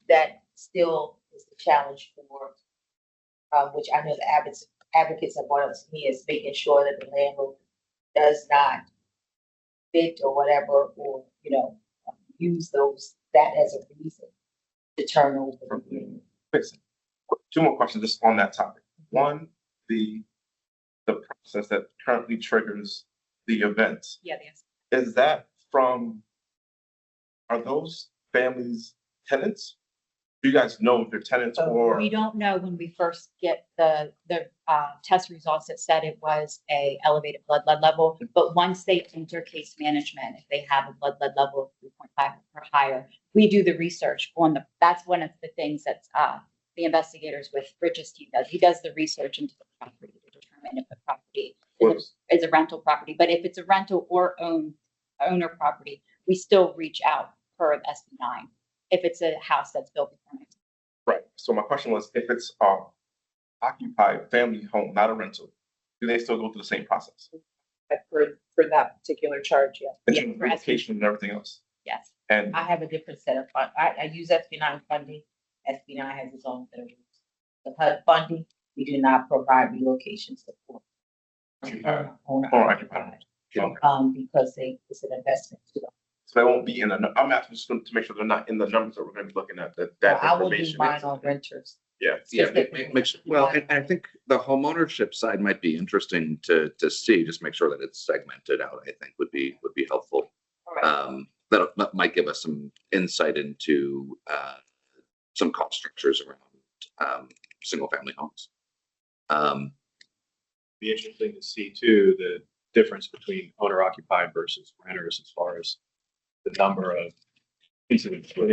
that still is the challenge for, which I know the advocates have brought up to me, is making sure that the landlord does not bid or whatever, or, use that as a reason to turn over the unit. Listen, two more questions just on that topic. One, the process that currently triggers the events, Yeah, yes. is that are those families tenants? Do you guys know if they're tenants or? We don't know when we first get the test results that said it was a elevated blood lead level, but once they enter case management, if they have a blood lead level of 3.5 or higher, we do the research that's one of the things that the investigators with Rich's team does. He does the research into the property to determine if the property is a rental property. But if it's a rental or owner property, we still reach out per SB 9. If it's a house that's built before 19. Right. So my question was, if it's occupied family home, not a rental, do they still go through the same process? For that particular charge, yeah. In Yeah, terms of for SB. location and everything else? Yes. And I have a different set of fund. I use SB9 funding. SB9 has its own set of rules. The HUD funding, we do not provide relocation support. occupied, Owner or occupied. Okay. Because it's an investment too. So they won't be in the, I'm asking just to make sure they're not in the numbers that we're gonna be looking at, that I will do information. mine on renters. Yeah. Yeah, well, and I think the homeownership side might be interesting to see, just make sure that it's segmented out, I think would be helpful. All right. That might give us some insight into some cost structures around single family homes. Be interesting to see too, the difference between owner occupied versus renters as far as the number of incidents with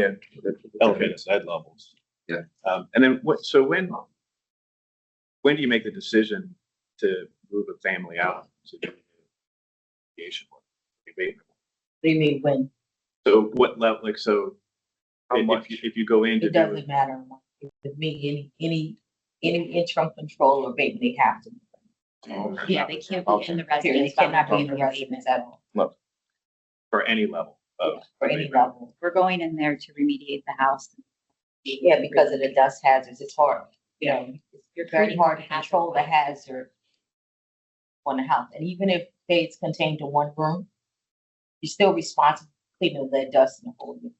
elevated lead levels. Yeah. And then when do you make the decision to move a family out to do remediation work, abatement work? What do you mean when? So what level, How much? if you go in to It do doesn't it, matter. With me, any interim control or abatement, they have to. Yeah, they can't be in the They residence. cannot be in the residence at all, for any level of. for any abatement. level. We're going in there to remediate the house. Yeah, because of the dust hazards, it's hard, You're very creating hard to hazard. control the hazard on the house. And even if it's contained to one room, you're still responsible for cleaning the lead dust in the whole unit.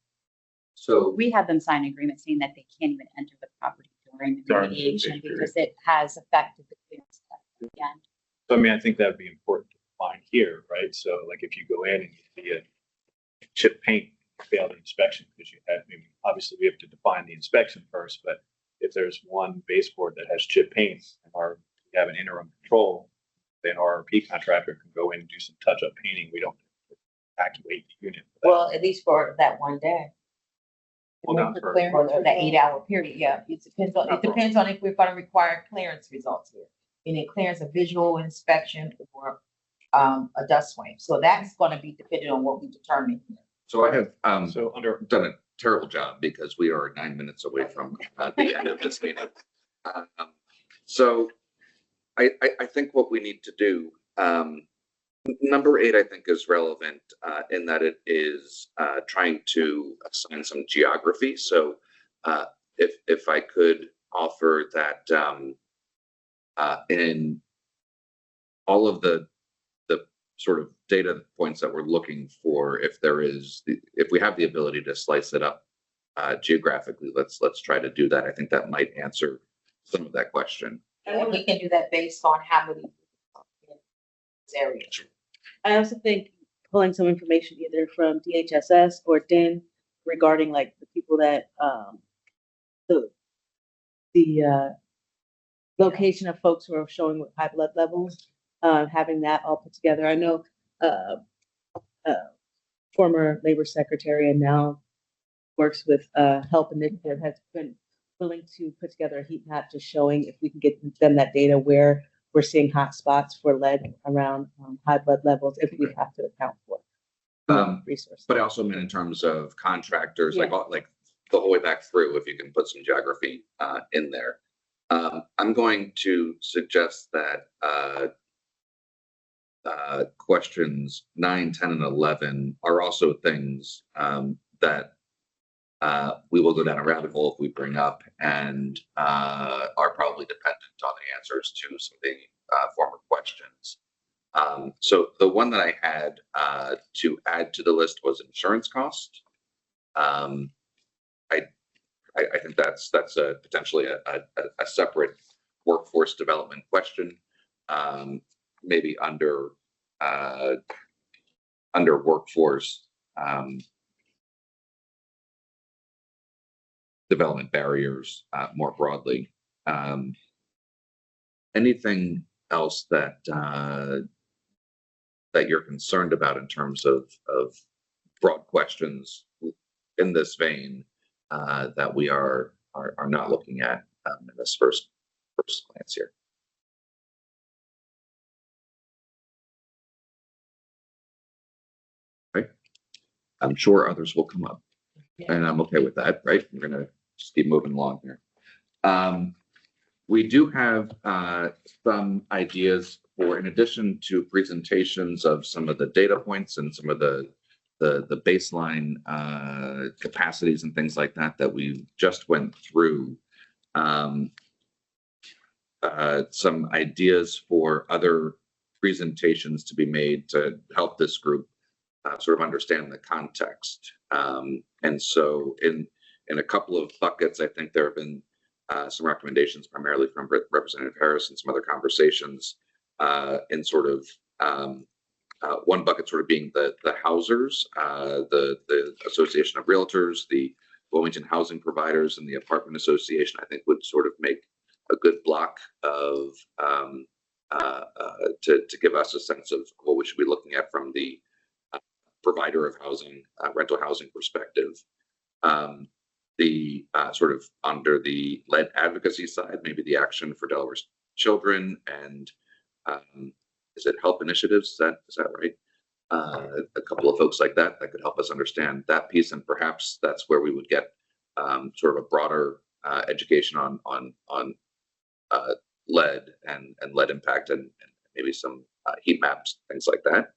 So We have them sign an agreement saying that they can't even enter the property during the During the remediation period. because it has affected the clearance at the end. So I mean, I think that'd be important to define here, right? So like if you go in and you see a chip paint failed inspection because you had, I mean, obviously we have to define the inspection first, but if there's one baseboard that has chip paint and we have an interim control, then our RP contractor can go in and do some touch-up painting. We don't evacuate the unit. for that. Well, at least for that one day. Well, not for- For the 8-hour period, yeah. It depends on if we're gonna require clearance results here. Meaning clearance of visual inspection or a dust swipe. So that's gonna be dependent on what we determine here. So I have So under, done a terrible job because we are 9 minutes away from the end of this meeting. So I think what we need to do, number 8, I think is relevant in that it is trying to assign some geography. So if I could offer that in all of the sort of data points that we're looking for, if we have the ability to slice it up geographically, let's try to do that. I think that might answer some of that question. And we can do that based on how many in this area. I also think pulling some information either from DHSS or DIN regarding like the people that, the location of folks who are showing with high blood levels having that all put together. I know uh, former labor secretary and now works with Help Initiative has been willing to put together a heat map just showing if we can get them that data where we're seeing hot spots for lead around high blood levels if we have to account for resources. But I also meant in terms of contractors, Yeah. like the whole way back through, if you can put some geography in there. I'm going to suggest that questions 9, 10, and 11 are also things that we will go down a rabbit hole if we bring up and are probably dependent on the answers to some of the former questions. So the one that I had to add to the list was insurance cost. I think that's potentially a separate workforce development question, maybe under workforce development barriers more broadly. Anything else that you're concerned about in terms of broad questions in this vein that we are not looking at in this first glance here? Right. I'm sure others will come up, and I'm okay with that. Right. We're gonna just keep moving along here. We do have some ideas for, in addition to presentations of some of the data points and some of the baseline capacities and things like that that we just went through, some ideas for other presentations to be made to help this group sort of understand the context. And so in a couple of buckets, I think there have been some recommendations primarily from Representative Harris and some other conversations in sort of one bucket sort of being the housers, the Association of Realtors, the Wilmington Housing Providers, and the Apartment Association, I think would sort of make a good block of to give us a sense of what we should be looking at from the provider of housing, rental housing perspective. The sort of under the lead advocacy side, maybe the Action for Delaware's Children and is it Help Initiatives? Is that right? A couple of folks like that could help us understand that piece, and perhaps that's where we would get sort of a broader education on lead and lead impact and maybe some heat maps, things like that.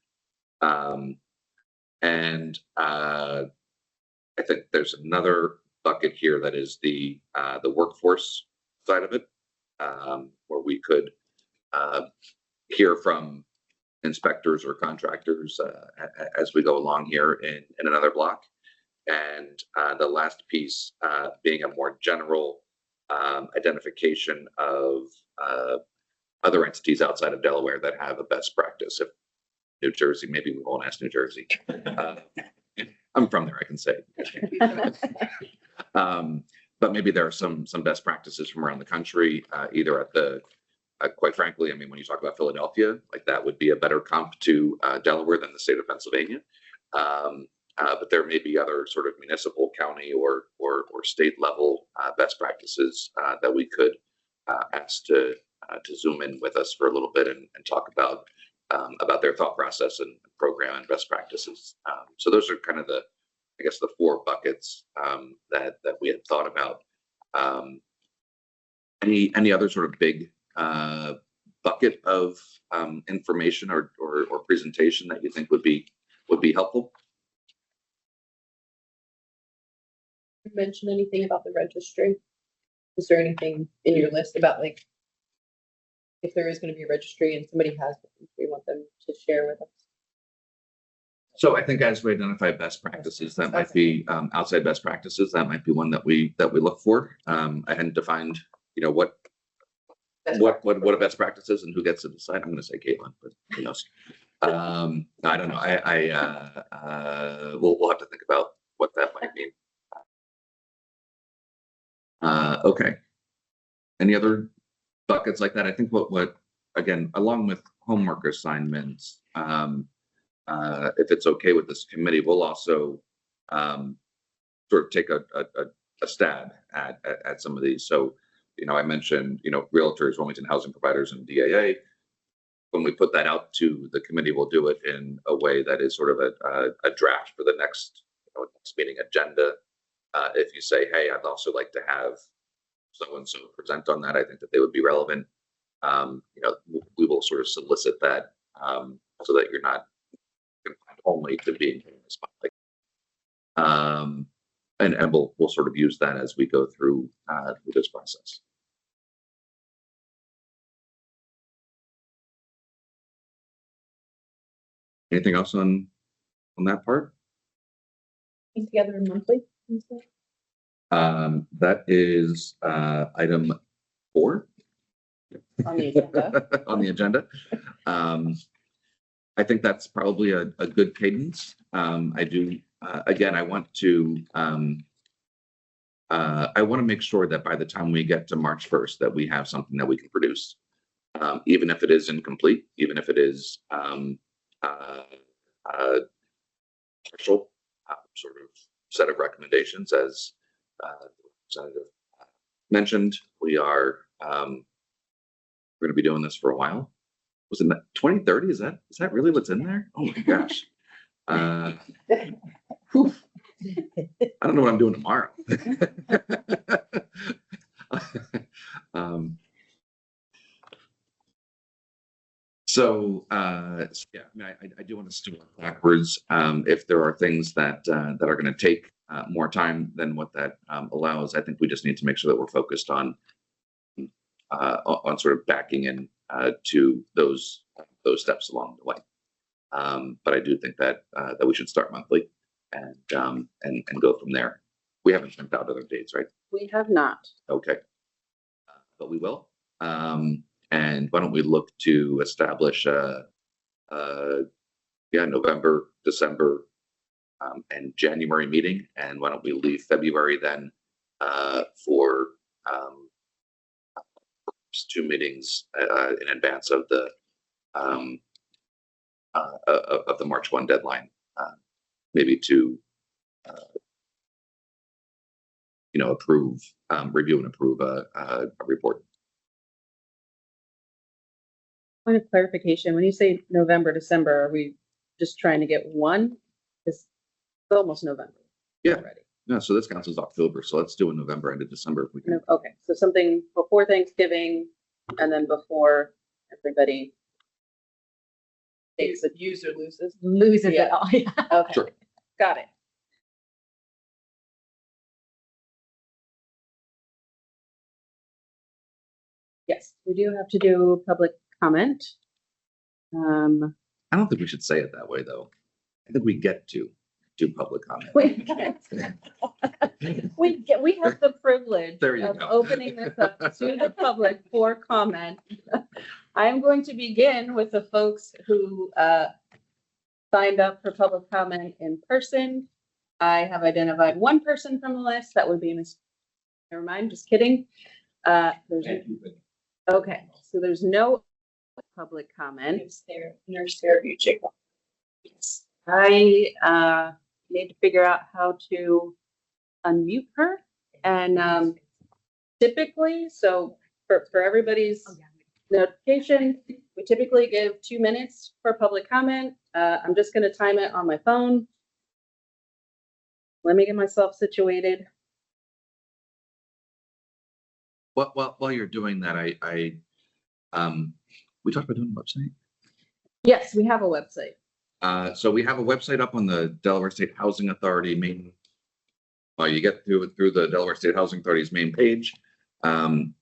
And I think there's another bucket here that is the workforce side of it, where we could hear from inspectors or contractors as we go along here in another block. And the last piece being a more general identification of other entities outside of Delaware that have a best practice. If New Jersey, maybe we won't ask New Jersey. I'm from there, I can say. But maybe there are some best practices from around the country, either at the, quite frankly, I mean, when you talk about Philadelphia, like that would be a better comp to Delaware than the state of Pennsylvania. But there may be other sort of municipal, county, or state level best practices that we could ask to zoom in with us for a little bit and talk about their thought process and program and best practices. So those are kind of the, I guess, the four buckets that we had thought about. Any other sort of big bucket of information or presentation that you think would be helpful? Mention anything about the registry? Is there anything in your list about like if there is going to be a registry and somebody has one, we want them to share with us? So I think as we identify best practices, that might be outside best practices. That might be one that we look for. I hadn't defined, what a best practice is and who gets to decide. I'm going to say Caitlin, but who knows? I don't know. We'll have to think about what that might mean. Okay. Any other buckets like that? I think what again, along with homework assignments, if it's okay with this committee, we'll also sort of take a stab at some of these. So, I mentioned, realtors, Wilmington Housing Providers, and DAA. When we put that out to the committee, we'll do it in a way that is sort of a draft for the next, next meeting agenda. If you say, hey, I'd also like to have so-and-so present on that, I think that they would be relevant. We will sort of solicit that so that you're not confined only to being in the spotlight. And we'll sort of use that as we go through this process. Anything else on that part? Together monthly. That is item 4 On the agenda. on the agenda. I think that's probably a good cadence. I do, again, I want to make sure that by the time we get to March 1st, that we have something that we can produce, even if it is incomplete, even if it is partial sort of set of recommendations. As the representative mentioned, we are we're going to be doing this for a while. Was it 2030? Is that really what's in there? Oh my gosh. Whew. I don't know what I'm doing tomorrow. So yeah, I mean, I do want us to work backwards. If there are things that are going to take more time than what that allows, I think we just need to make sure that we're focused on sort of backing in to those steps along the way. But I do think that we should start monthly and go from there. We haven't sent out other dates, right? We have not. Okay, but we will. And why don't we look to establish November, December, and January meeting, and why don't we leave February then for 2 meetings in advance of the March 1 deadline, maybe to review and approve a report. Point of clarification, when you say November, December, are we just trying to get one? It's almost November. Yeah. Already. No, so this counts as October, so let's do it November into December if we can. Okay, so something before Thanksgiving and then before everybody takes it, use or loses. Loses Yeah. it all. Yeah. Okay, Sure. got it. Yes, we do have to do public comment. I don't think we should say it that way, though. I think we get to do public comment. We have the privilege There you of go. opening this up to the public for comment. I am going to begin with the folks who signed up for public comment in person. I have identified one person from the list. That would be Ms. Never mind, just kidding. Okay, so there's no public comment. Nurse Fairview Jacob. I need to figure out how to unmute her. And typically, so for everybody's notification, we typically give 2 minutes for public comment. I'm just going to time it on my phone. Let me get myself situated. While you're doing that, we talked about doing a website. Yes, we have a website. So we have a website up on the Delaware State Housing Authority main. Well, you get through the Delaware State Housing Authority's main page. And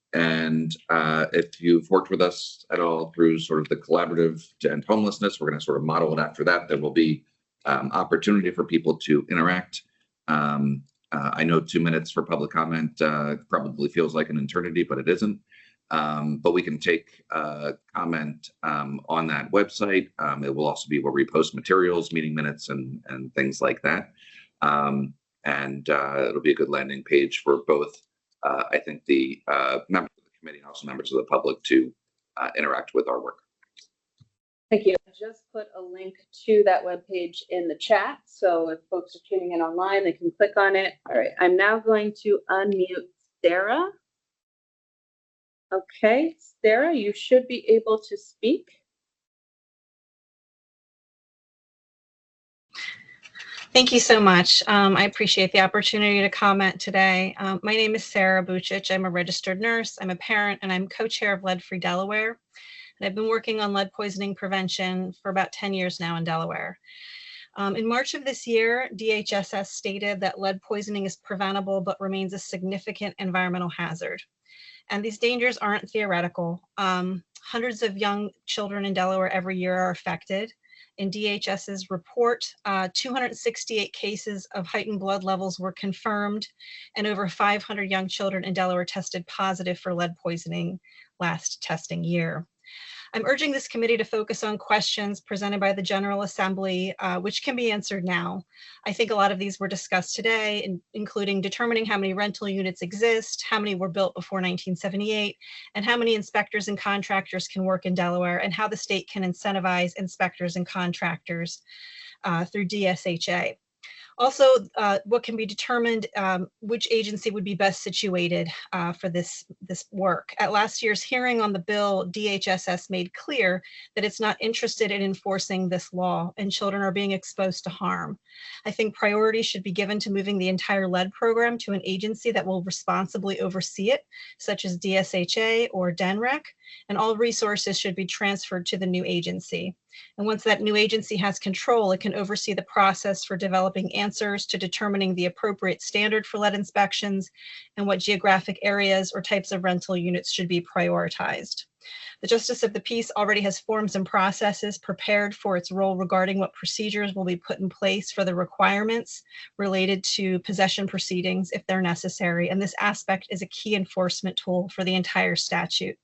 if you've worked with us at all through sort of the collaborative to end homelessness, we're going to sort of model it after that. There will be opportunity for people to interact. I know 2 minutes for public comment probably feels like an eternity, but it isn't. But we can take comment on that website. It will also be where we post materials, meeting minutes, and things like that. And it'll be a good landing page for both, I think, the members of the committee and also members of the public to interact with our work. Thank you. I just put a link to that webpage in the chat. So if folks are tuning in online, they can click on it. All right, I'm now going to unmute Sarah. Okay, Sarah, you should be able to speak. Thank you so much. I appreciate the opportunity to comment today. My name is Sarah Bucic. I'm a registered nurse. I'm a parent, and I'm co-chair of Lead Free Delaware. And I've been working on lead poisoning prevention for about 10 years now in Delaware. In March of this year, DHSS stated that lead poisoning is preventable but remains a significant environmental hazard. And these dangers aren't theoretical. Hundreds of young children in Delaware every year are affected. In DHS's report, 268 cases of heightened blood levels were confirmed, and over 500 young children in Delaware tested positive for lead poisoning last testing year. I'm urging this committee to focus on questions presented by the General Assembly, which can be answered now. I think a lot of these were discussed today, including determining how many rental units exist, how many were built before 1978, and how many inspectors and contractors can work in Delaware, and how the state can incentivize inspectors and contractors through DSHA. Also, what can be determined, which agency would be best situated for this work. At last year's hearing on the bill, DHSS made clear that it's not interested in enforcing this law, and children are being exposed to harm. I think priority should be given to moving the entire lead program to an agency that will responsibly oversee it, such as DSHA or DENREC, and all resources should be transferred to the new agency. And once that new agency has control, it can oversee the process for developing answers to determining the appropriate standard for lead inspections and what geographic areas or types of rental units should be prioritized. The Justice of the Peace already has forms and processes prepared for its role regarding what procedures will be put in place for the requirements related to possession proceedings if they're necessary. And this aspect is a key enforcement tool for the entire statute.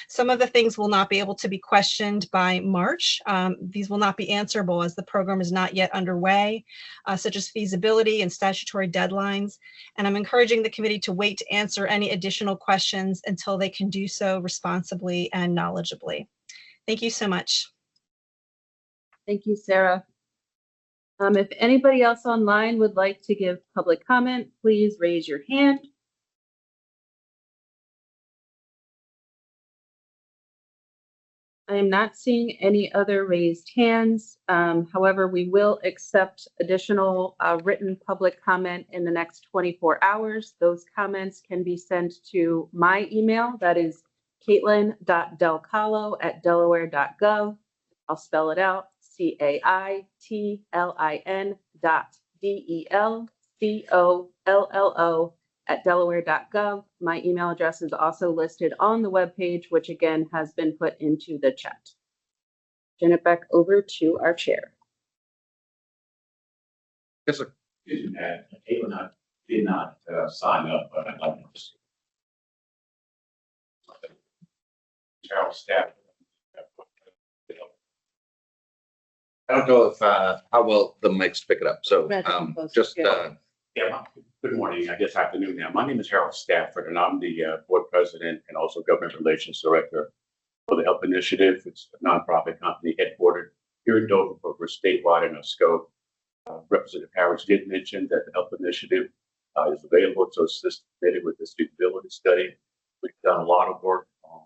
Some of the things will not be able to be questioned by March. These will not be answerable as the program is not yet underway, such as feasibility and statutory deadlines. And I'm encouraging the committee to wait to answer any additional questions until they can do so responsibly and knowledgeably. Thank you so much. Thank you, Sarah. If anybody else online would like to give public comment, please raise your hand. I am not seeing any other raised hands. However, we will accept additional written public comment in the next 24 hours. Those comments can be sent to my email. That is caitlin.delcallo@delaware.gov. I'll spell it out, CAITLIN.DELCOLLO@delaware.gov. My email address is also listed on the webpage, which again has been put into the chat. Turn it back over to our chair. Yes, sir. Caitlin, did not sign up, but I'd like to see. General staff. I don't know if how well the mics pick it up. So just Good morning, I guess afternoon now. My name is Harold Stafford, and I'm the board president and also government relations director for the Help Initiative. It's a nonprofit company headquartered here in Dover, but we're statewide in our scope. Representative Harris did mention that the Help Initiative is available to assist with this feasibility study. We've done a lot of work on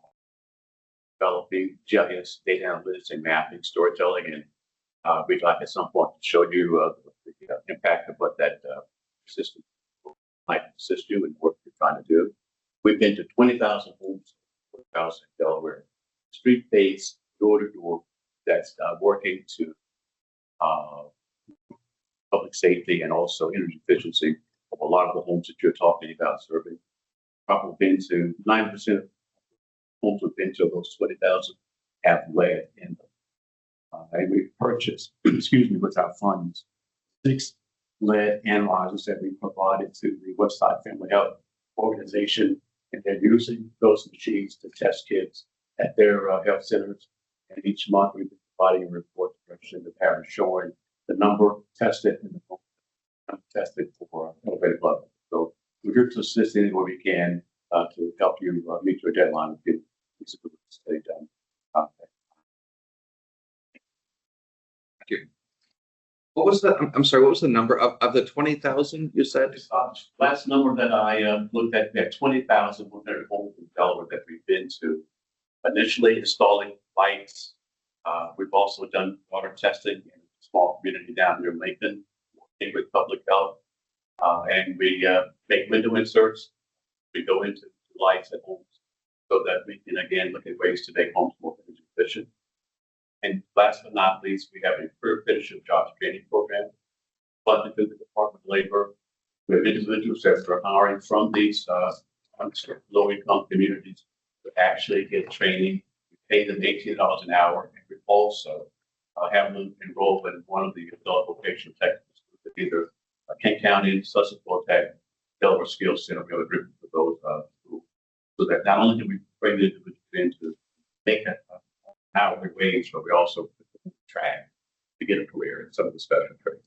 developing GIS data analytics and mapping, storytelling, and we'd like at some point to show you the impact of what that system might assist you in the work you're trying to do. We've been to 20,000 homes, 40,000 in Delaware, street-based, door-to-door, that's working to public safety and also energy efficiency of a lot of the homes that you're talking about serving. Probably been to 90% of homes we've been to, those 20,000 have lead in them. And we purchased, excuse me, with our funds, 6 lead analyzers that we provided to the Westside Family Health Organization, and they're using those machines to test kids at their health centers. And each month we've been providing a report to the parents showing the number tested and the number tested for elevated blood. So we're here to assist anywhere we can to help you meet your deadline and get this study done. What was the, I'm sorry, what was the number of the 20,000 you said? This, last number that I looked at, we had 20,100 homes in Delaware that we've been to. Initially installing lights. We've also done water testing in a small community down near Lincoln, working with public health. And we make window inserts. We go into lights at homes so that we can again look at ways to make homes more energy efficient. And last but not least, we have a career apprenticeship jobs training program funded through the Department of Labor. We have individuals that are hiring from these low-income communities to actually get training. We pay them $18 an hour, and we also have them enroll in one of the adult vocational technical schools, either Kent County, Sussex Tech, Delaware Skills Center. We have a group for those schools, so that not only do we bring the individuals in to make that hourly wage, but we also track to get a career in some of the special trades.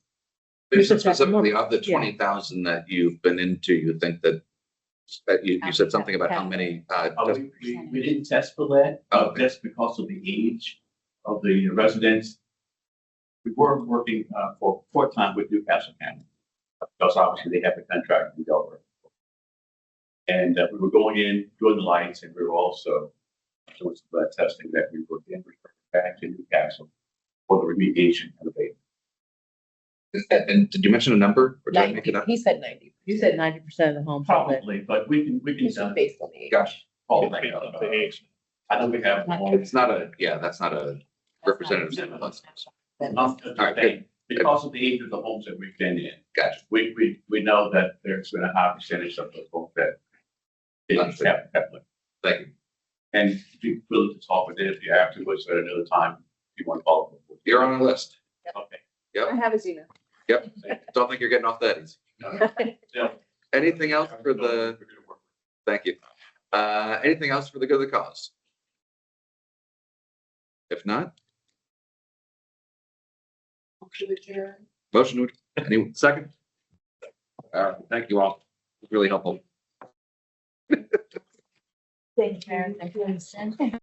You said specifically of the 20,000 that you've been into, you think that you said something about how many? We didn't test for that, just because of the age of the residents. We were working for a time with Newcastle County, because obviously they have a contract in Delaware. And we were going in, doing the lights, and we were also doing some blood testing that we were then referred back to Newcastle for the remediation and abatement. And did you mention a number? Or did I make it up? He said 90. You said 90% of the homes. are lit. Probably, but we can It's just based on the age. Gosh, call it the age. I know we have. it's not a, yeah, that's not a representative sample. All right, good. Because of the age of the homes that we've been in, Gotcha. we know that there's been a high percentage of those homes that didn't have. Thank you. And if you're willing to talk with it, if you have to, at another time, if you want to follow up. You're on the list. Okay. Yep. I have it, Gina. Yep. Don't think you're getting off that easy. Yeah. Anything else for the, thank you. Anything else for the good of the cause? If not, motion, any second? Thank you all. It's really helpful. Thank you. Thank you.